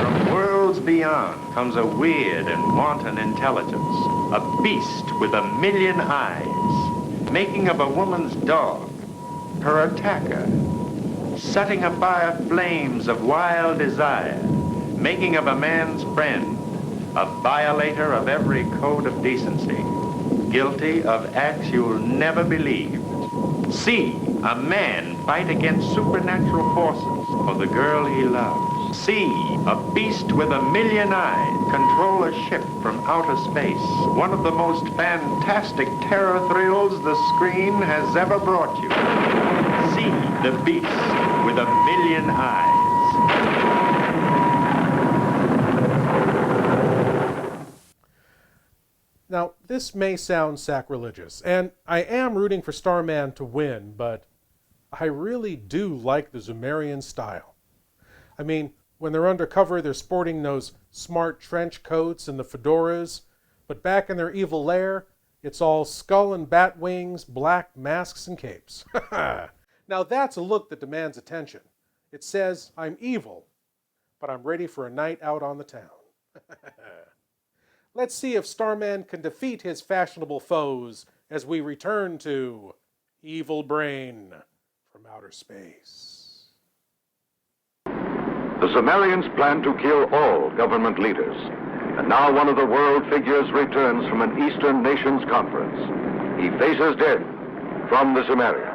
From worlds beyond comes a weird and wanton intelligence, a beast with 1,000,000 eyes, making of a woman's dog her attacker, setting afire flames of wild desire, making of a man's friend a violator of every code of decency, guilty of acts you'll never believe. See a man fight against supernatural forces for the girl he loves. See a beast with 1,000,000 eyes control a ship from outer space. One of the most fantastic terror thrills the screen has ever brought you. See the beast with 1,000,000 eyes. Now, this may sound sacrilegious, and I am rooting for Starman to win, but I really do like the Zoomerian style. I mean, when they're undercover, they're sporting those smart trench coats and the fedoras, but back in their evil lair, it's all skull and bat wings, black masks and capes. Now that's a look that demands attention. It says, I'm evil, but I'm ready for a night out on the town. Let's see if Starman can defeat his fashionable foes as we return to Evil Brain from Outer Space. The Zoomerians plan to kill all government leaders. And now one of the world figures returns from an Eastern Nations conference. He faces death from the Zoomerians.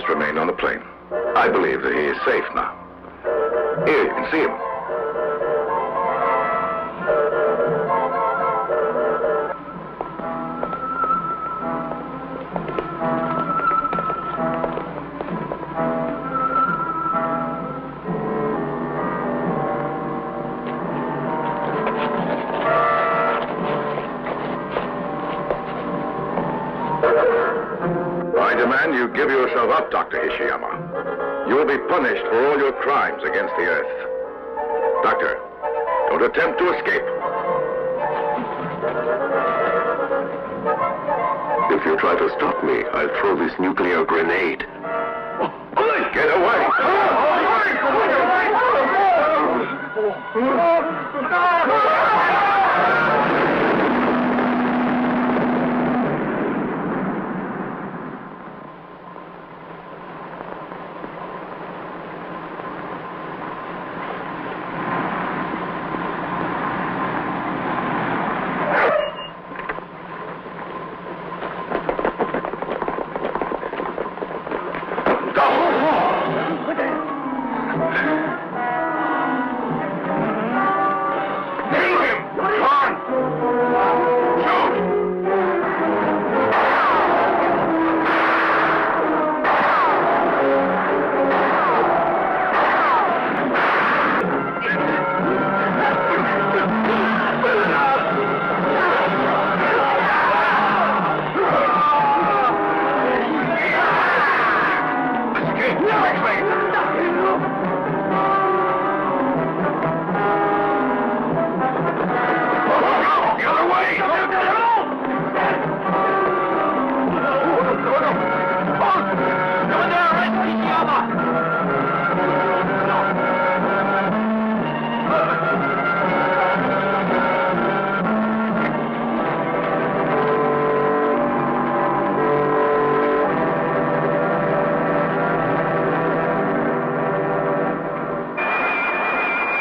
Remained on the plane. I believe that he is safe now. Here, you can see him. I demand you give yourself up, Dr. Ishiyama. You will be punished for all your crimes against the Earth. Doctor, don't attempt to escape. If you try to stop me, I'll throw this nuclear grenade. Get away!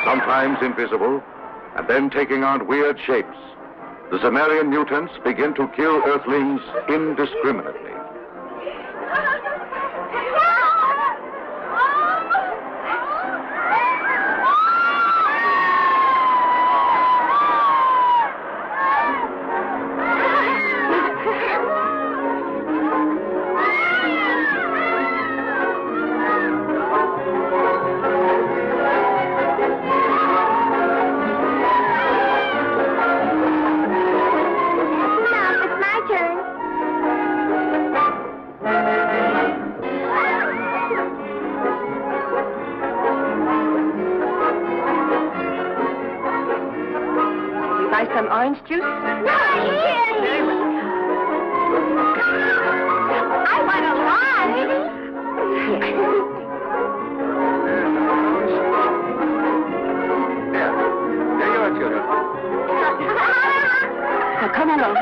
Sometimes invisible, and then taking on weird shapes, the Zoomerian mutants begin to kill Earthlings indiscriminately. orange juice? No, I want a lot. There you are, children. Now, come along.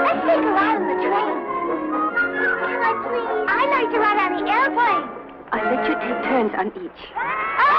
Let's take a ride on the train. Can I please? I'd like to ride on the airplane. I'll let you take turns on each. Hey!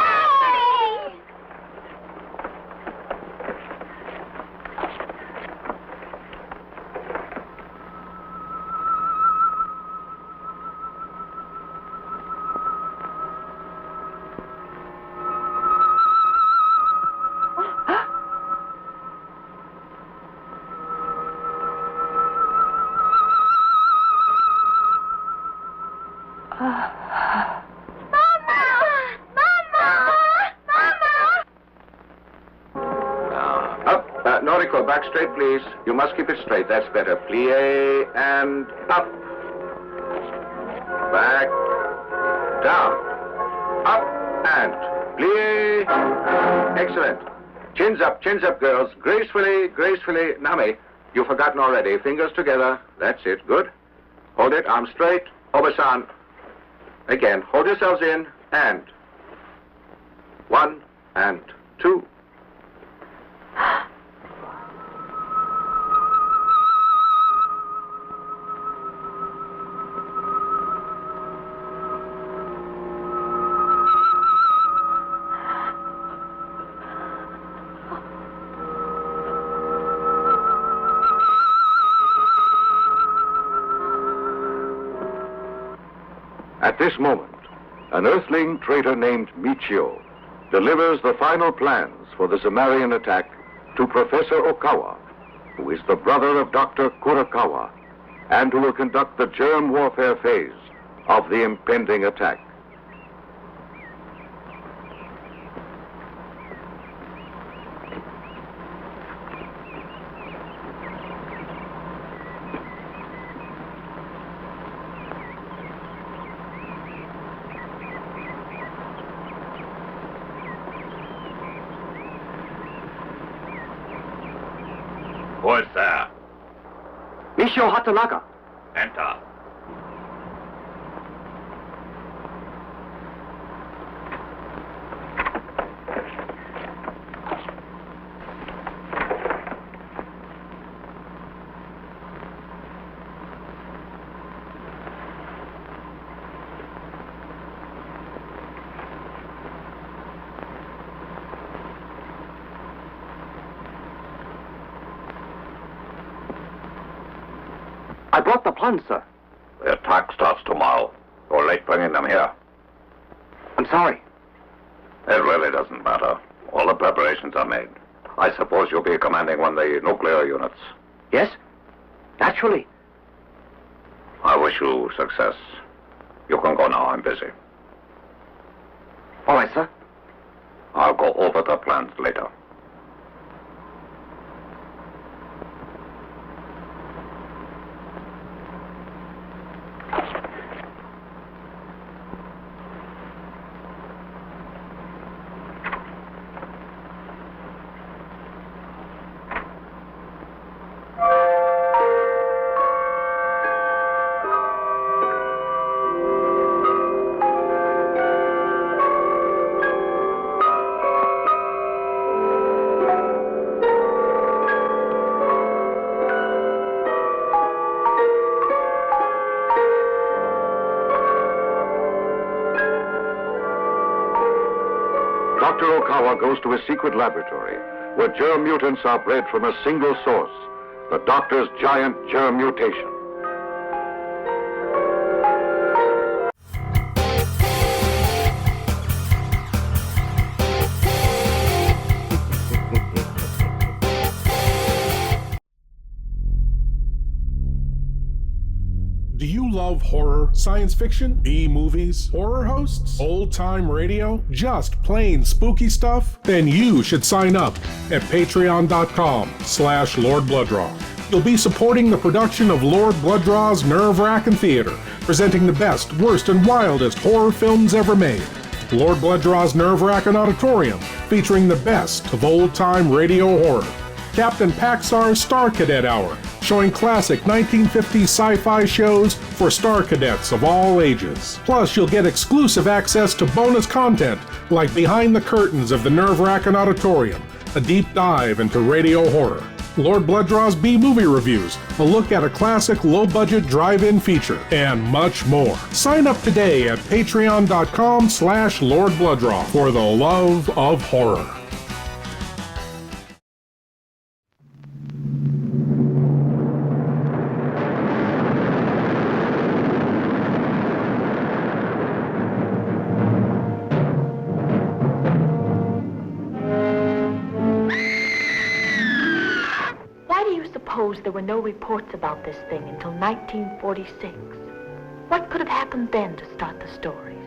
Noriko, back straight, please. You must keep it straight. That's better. Plie and up. Back. Down. Up and plie. Excellent. Chins up, girls. Gracefully, gracefully. Nami, you've forgotten already. Fingers together. That's it. Good. Hold it. Arms straight. Obasan. Again. Hold yourselves in. And 1 and 2. At this moment, an Earthling traitor named Michio delivers the final plans for the Zemarian attack to Professor Okawa, who is the brother of Dr. Kurakawa, and who will conduct the germ warfare phase of the impending attack. Who is there? Michio Hatanaka. Enter. I brought the plans, sir. The attack starts tomorrow. You're late bringing them here. I'm sorry. It really doesn't matter. All the preparations are made. I suppose you'll be commanding one of the nuclear units. Yes? Naturally. I wish you success. You can go now. I'm busy. All right, sir. I'll go over the plans later. Dr. Okawa goes to a secret laboratory where germ mutants are bred from a single source, the doctor's giant germ mutation. Do you love horror, science fiction, B-movies, horror hosts, old-time radio, just plain spooky stuff? Then you should sign up at patreon.com/Lord Blood-Rah. You'll be supporting the production of Lord Blood-Rah's Nerve-Wrackin Theater, presenting the best, worst, and wildest horror films ever made. Lord Blood-Rah's Nerve-Wrackin' Auditorium, featuring the best of old-time radio horror. Captain Paxar's Star Cadet Hour, showing classic 1950s sci-fi shows for Star Cadets of all ages. Plus, you'll get exclusive access to bonus content like Behind the Curtains of the Nerve-Wrackin' Auditorium, a deep dive into radio horror. Lord Blood-Rah's B-movie reviews, a look at a classic low-budget drive-in feature, and much more. Sign up today at patreon.com/Lord Blood-Rah for the love of horror. There were no reports about this thing until 1946. What could have happened then to start the stories?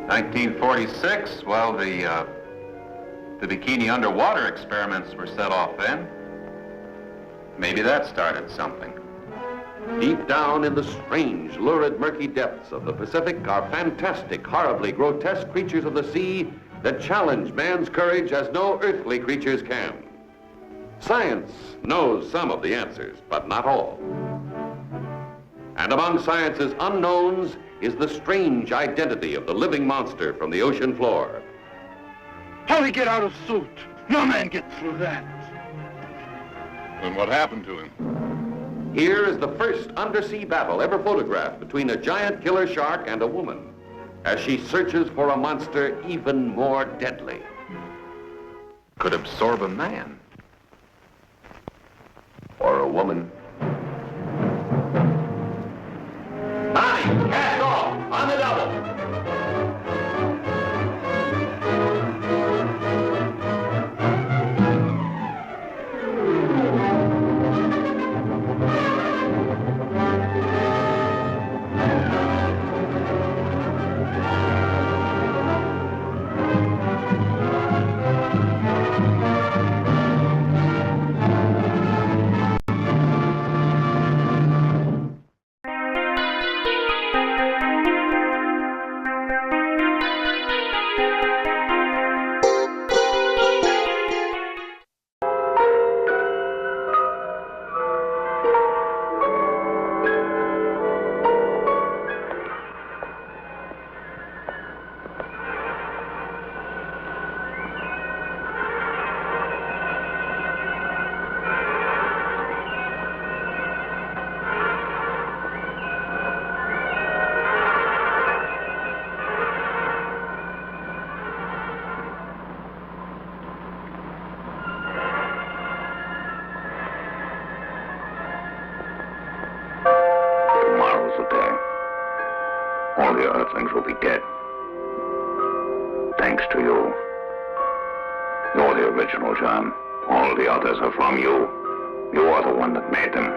1946? Well, the bikini underwater experiments were set off then. Maybe that started something. Deep down in the strange, lurid, murky depths of the Pacific are fantastic, horribly grotesque creatures of the sea that challenge man's courage as no earthly creatures can. Science knows some of the answers, but not all. And among science's unknowns is the strange identity of the living monster from the ocean floor. How'd he get out of suit? No man gets through that. And what happened to him? Here is the first undersea battle ever photographed between a giant killer shark and a woman, as she searches for a monster even more deadly. Could absorb a man. Or a woman. Bonnie, cast off on the double. All the Earthlings will be dead. Thanks to you. You're the original, John. All the others are from you. You are the one that made them.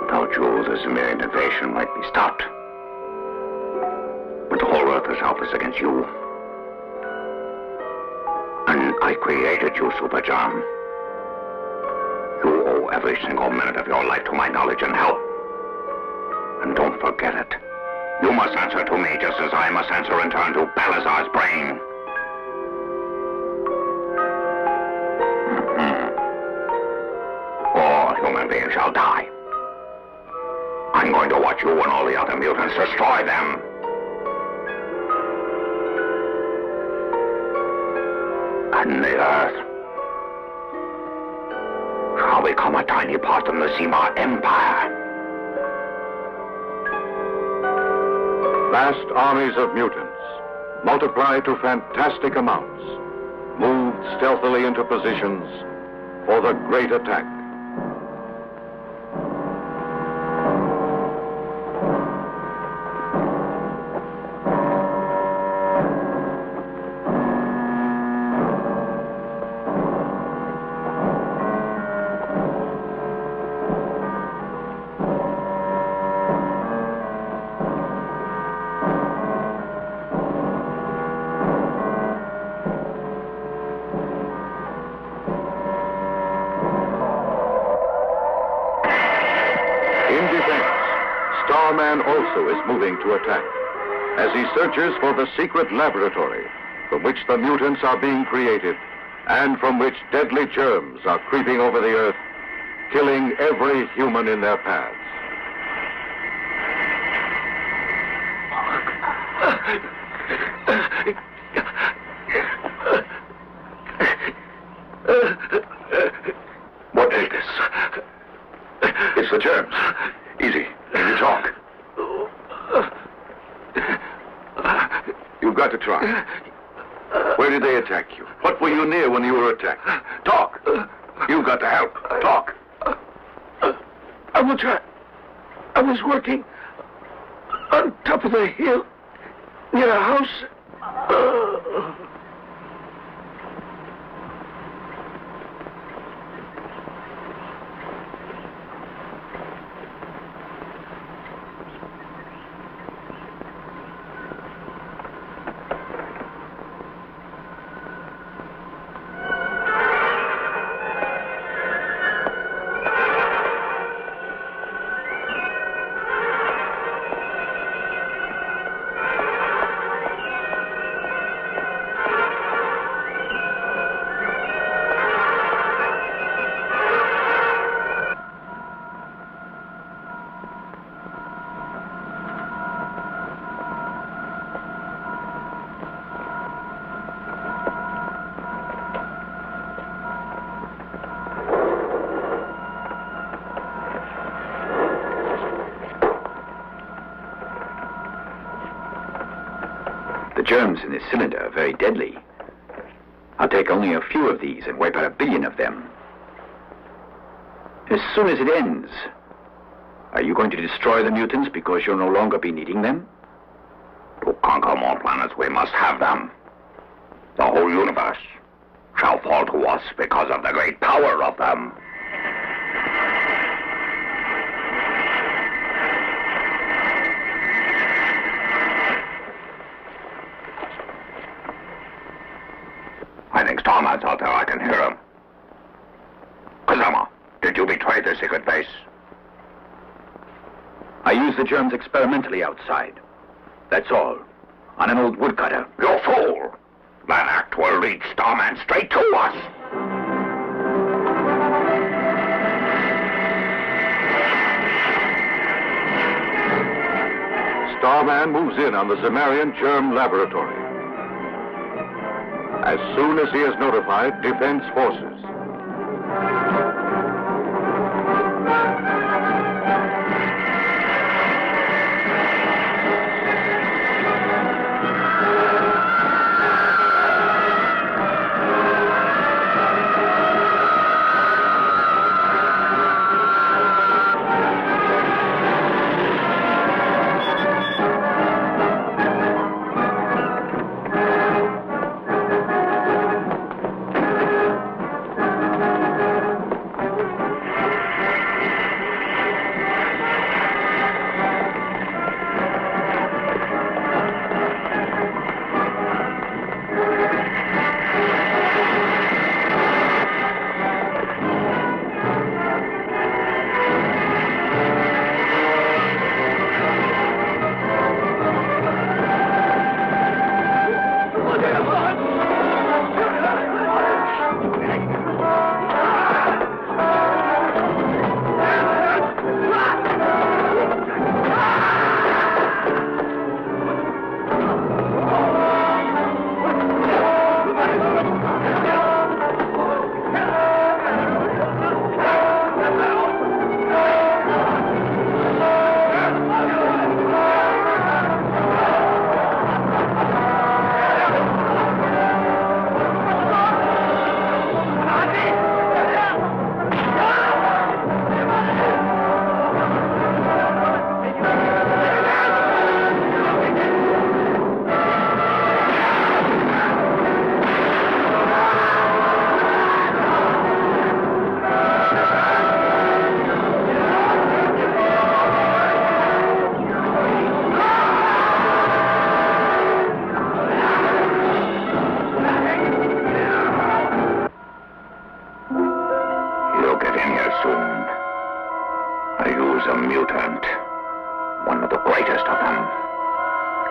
Without you, the Cimmerian invasion might be stopped. But the whole Earth is helpless against you. And I created you, Super John. You owe every single minute of your life to my knowledge and help. And don't forget it. You must answer to me just as I must answer in turn to BALAZAR'S brain. All human beings shall die. I'm going to watch you and all the other mutants destroy them. And the Earth shall become a tiny part of the Zima Empire. Vast armies of mutants, multiplied to fantastic amounts, moved stealthily into positions for the great attack. STARMAN also is moving to attack. as he searches for the secret laboratory from which the mutants are being created and from which deadly germs are creeping over the earth, killing every human in their paths. What is this? It's the germs. Easy. Can you talk? You've got to try. Where did they attack you? What were you near when you were attacked? Talk. You've got to help. Talk. I will try. I was working on top of the hill near a house. The germs in this cylinder are very deadly. I'll take only a few of these and wipe out 1 billion of them. As soon as it ends, are you going to destroy the mutants because you'll no longer be needing them? To conquer more planets, we must have them. The whole universe shall fall to us because of the great power of them. I think STARMAN's out there. I can hear him. Kazama, did you betray the secret base? I used the germs experimentally outside. That's all. On an old woodcutter. You fool! That act will lead STARMAN straight to us! Starman moves in on the Zemarian germ laboratory. As soon as he is notified, defense forces.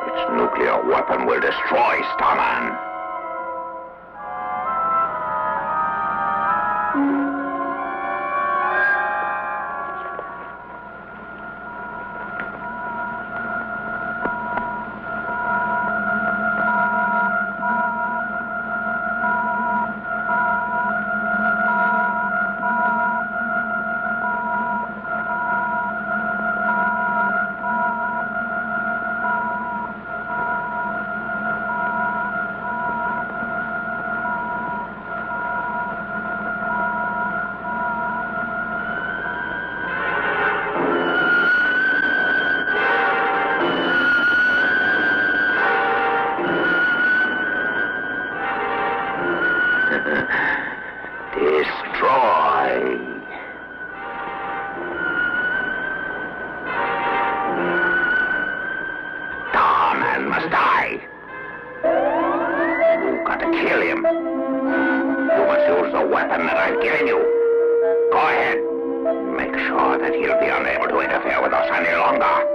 Its nuclear weapon will destroy Starman. Destroy. Starman must die. You've got to kill him. You must use the weapon that I've given you. Go ahead. Make sure that he'll be unable to interfere with us any longer.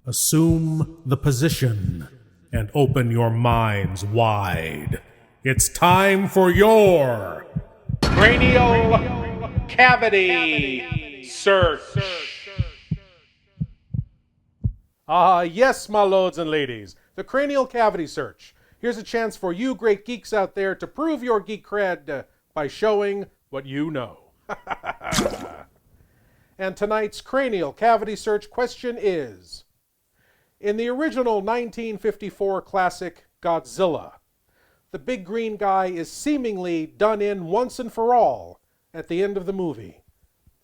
Assume the position and open your minds wide. It's time for your Cranial Cavity Search. Yes, my lords and ladies, the Cranial Cavity Search. Here's a chance for you great geeks out there to prove your geek cred by showing what you know. And tonight's Cranial Cavity Search question is: in the original 1954 classic Godzilla, the big green guy is seemingly done in once and for all at the end of the movie,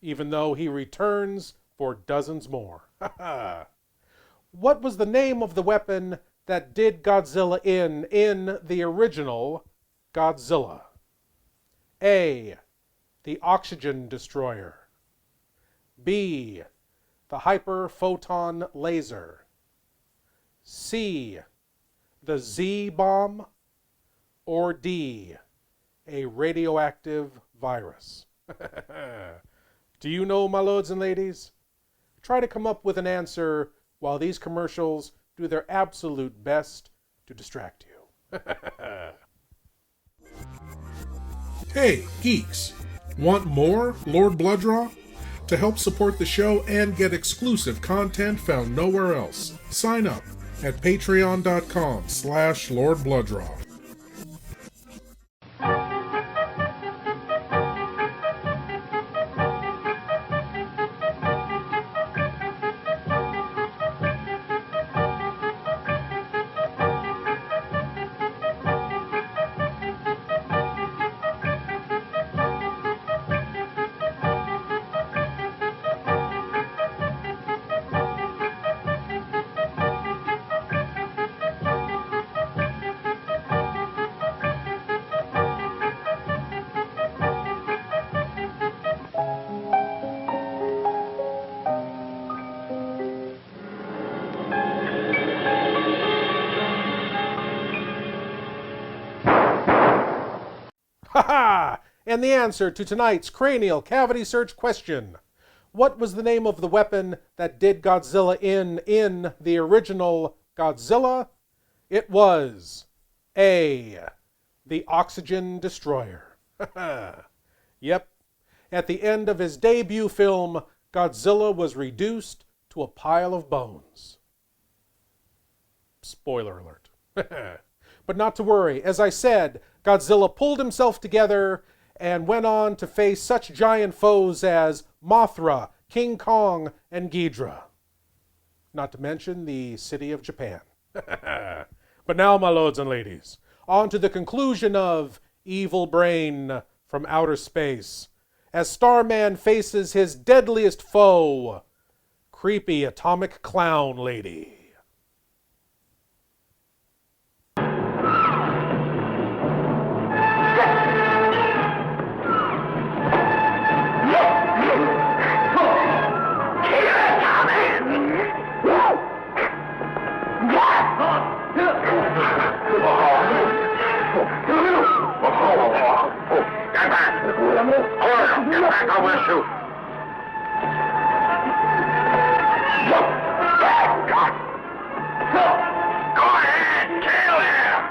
even though he returns for dozens more. What was the name of the weapon that did Godzilla in the original Godzilla? A, the oxygen destroyer. B, the hyperphoton laser. C, the Z-bomb. Or D, a radioactive virus. Do you know, my lords and ladies? Try to come up with an answer while these commercials do their absolute best to distract you. Hey, geeks! Want more Lord Blood-Rah? To help support the show and get exclusive content found nowhere else, sign up at patreon.com/Lord Blood-Rah. And the answer to tonight's cranial cavity search question: what was the name of the weapon that did Godzilla in the original Godzilla? It was A, the Oxygen Destroyer. Yep. At the end of his debut film, Godzilla was reduced to a pile of bones. Spoiler alert. But not to worry. As I said, Godzilla pulled himself together and went on to face such giant foes as Mothra, King Kong, and Ghidorah. Not to mention the city of Japan. But now, my lords and ladies, on to the conclusion of Evil Brain from Outer Space, as Starman faces his deadliest foe, creepy atomic clown lady. Get back! Get back, I will shoot! Go ahead! Kill him!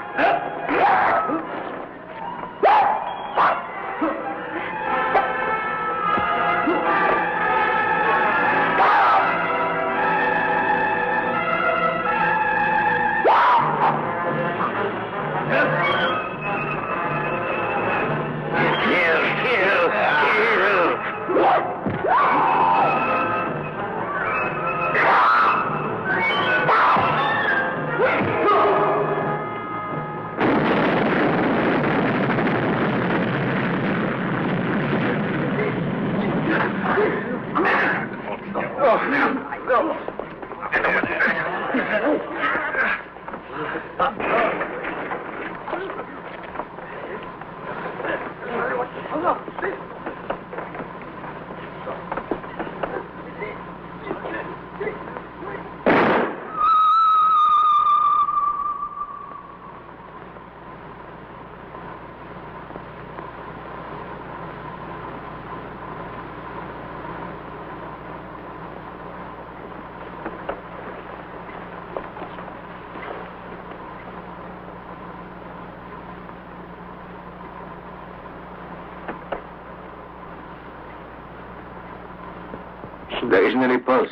There isn't any pulse.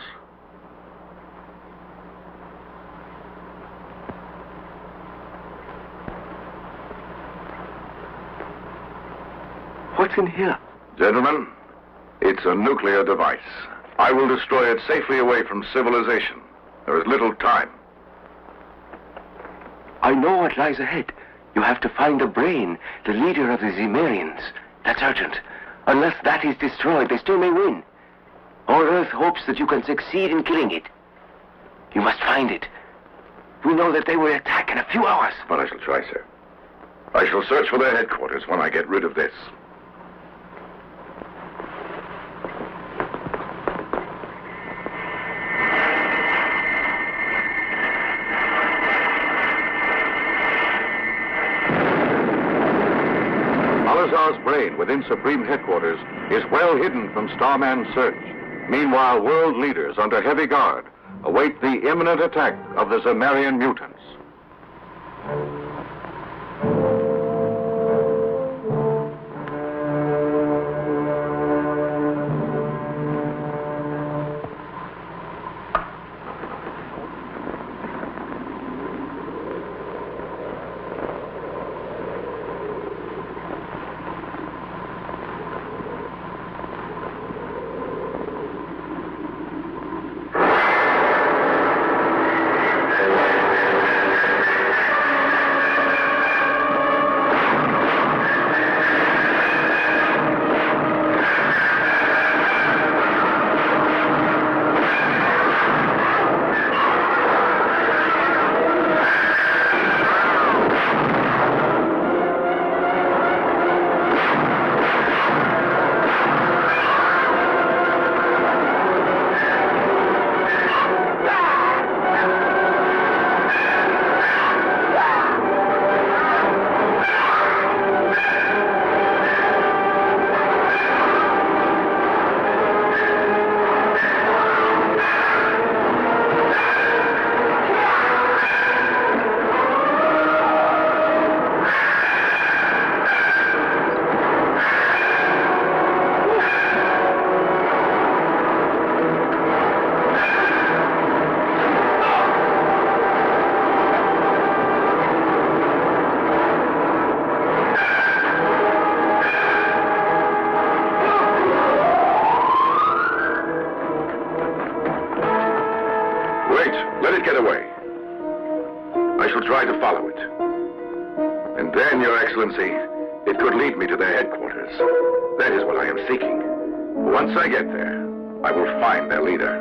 What's in here? Gentlemen, it's a nuclear device. I will destroy it safely away from civilization. There is little time. I know what lies ahead. You have to find the brain, the leader of the Zemarians. That's urgent. Unless that is destroyed, they still may win. All Earth hopes that you can succeed in killing it. You must find it. We know that they will attack in a few hours. But I shall try, sir. I shall search for their headquarters when I get rid of this. Balazar's brain within Supreme Headquarters is well hidden from Starman's search. Meanwhile, world leaders under heavy guard await the imminent attack of the Zemarian mutants. try to follow it. And then, Your Excellency, it could lead me to their headquarters. That is what I am seeking. Once I get there, I will find their leader.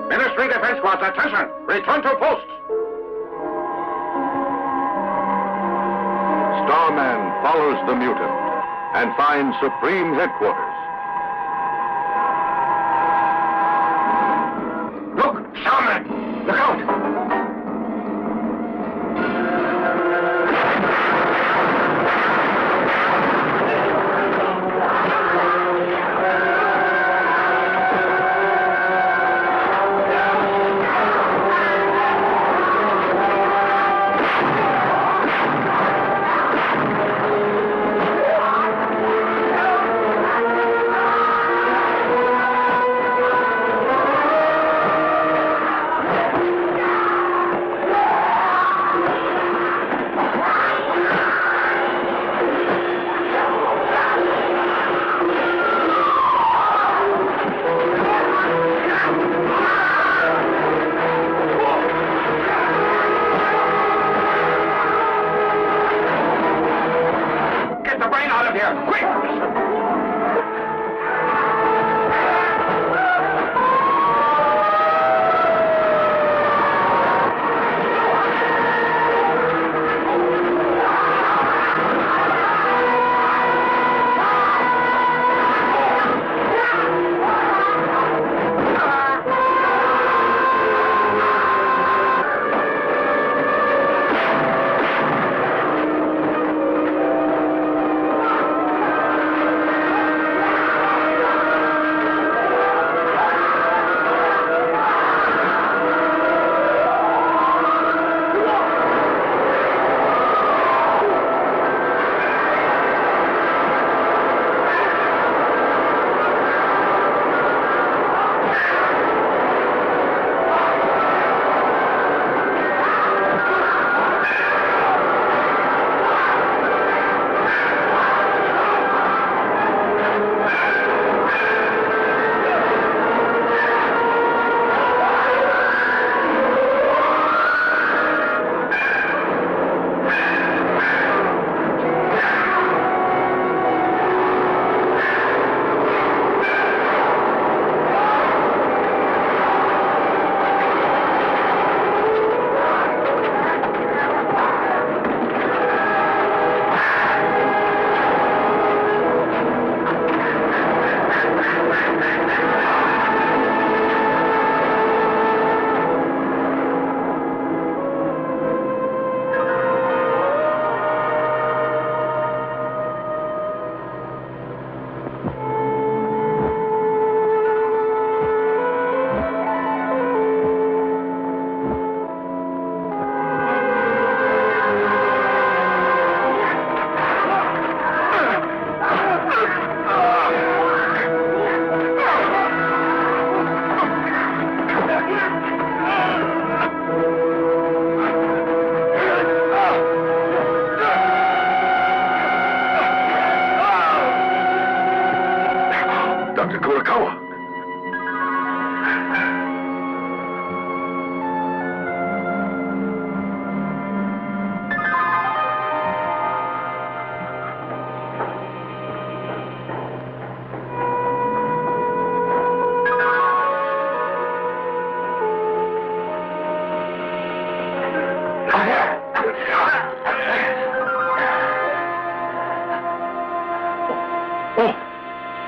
Ministry Defense Squads, attention! Return to posts! Starman follows the mutant and finds Supreme Headquarters. Look! Starman! Look out!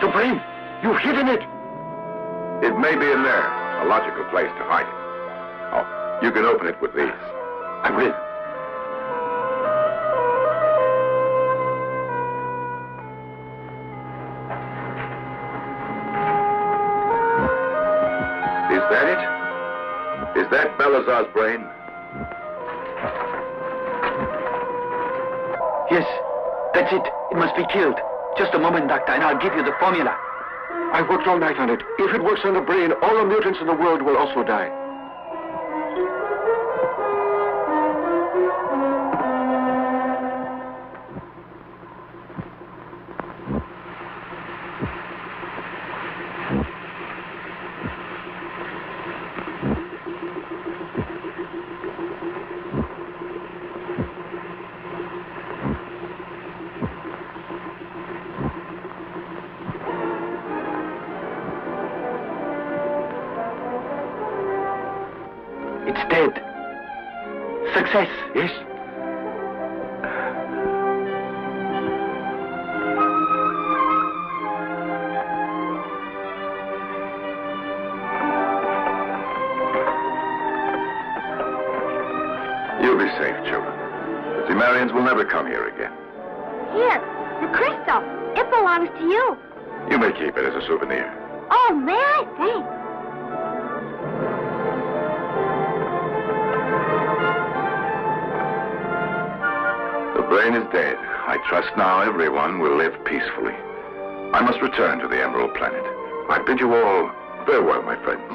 The brain! You've hidden it! It may be in there. A logical place to hide it. Oh, you can open it with these. I will. Is that it? Is that Balazar's brain? Yes, that's it. It must be killed. Just a moment, Doctor, and I'll give you the formula. I worked all night on it. If it works on the brain, all the mutants in the world will also die. It's dead. Success, yes? You'll be safe, children. The Zemarians will never come here again. Here, the crystal. It belongs to you. You may keep it as a souvenir. Oh, may I? Thanks. The brain is dead. I trust now everyone will live peacefully. I must return to the Emerald Planet. I bid you all farewell, my friends.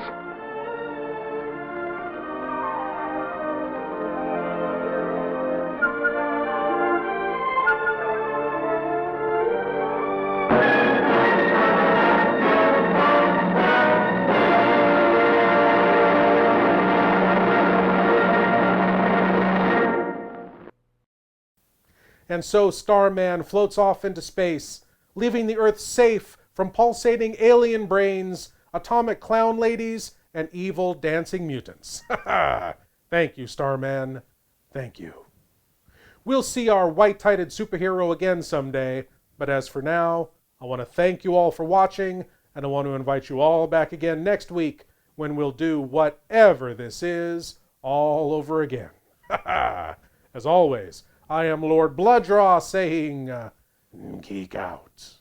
And so Starman floats off into space, leaving the Earth safe from pulsating alien brains, atomic clown ladies, and evil dancing mutants. Thank you, Starman. Thank you. We'll see our white-tided superhero again someday, but as for now, I want to thank you all for watching, and I want to invite you all back again next week when we'll do whatever this is all over again. As always, I am Lord Blood-Rah saying, geek out.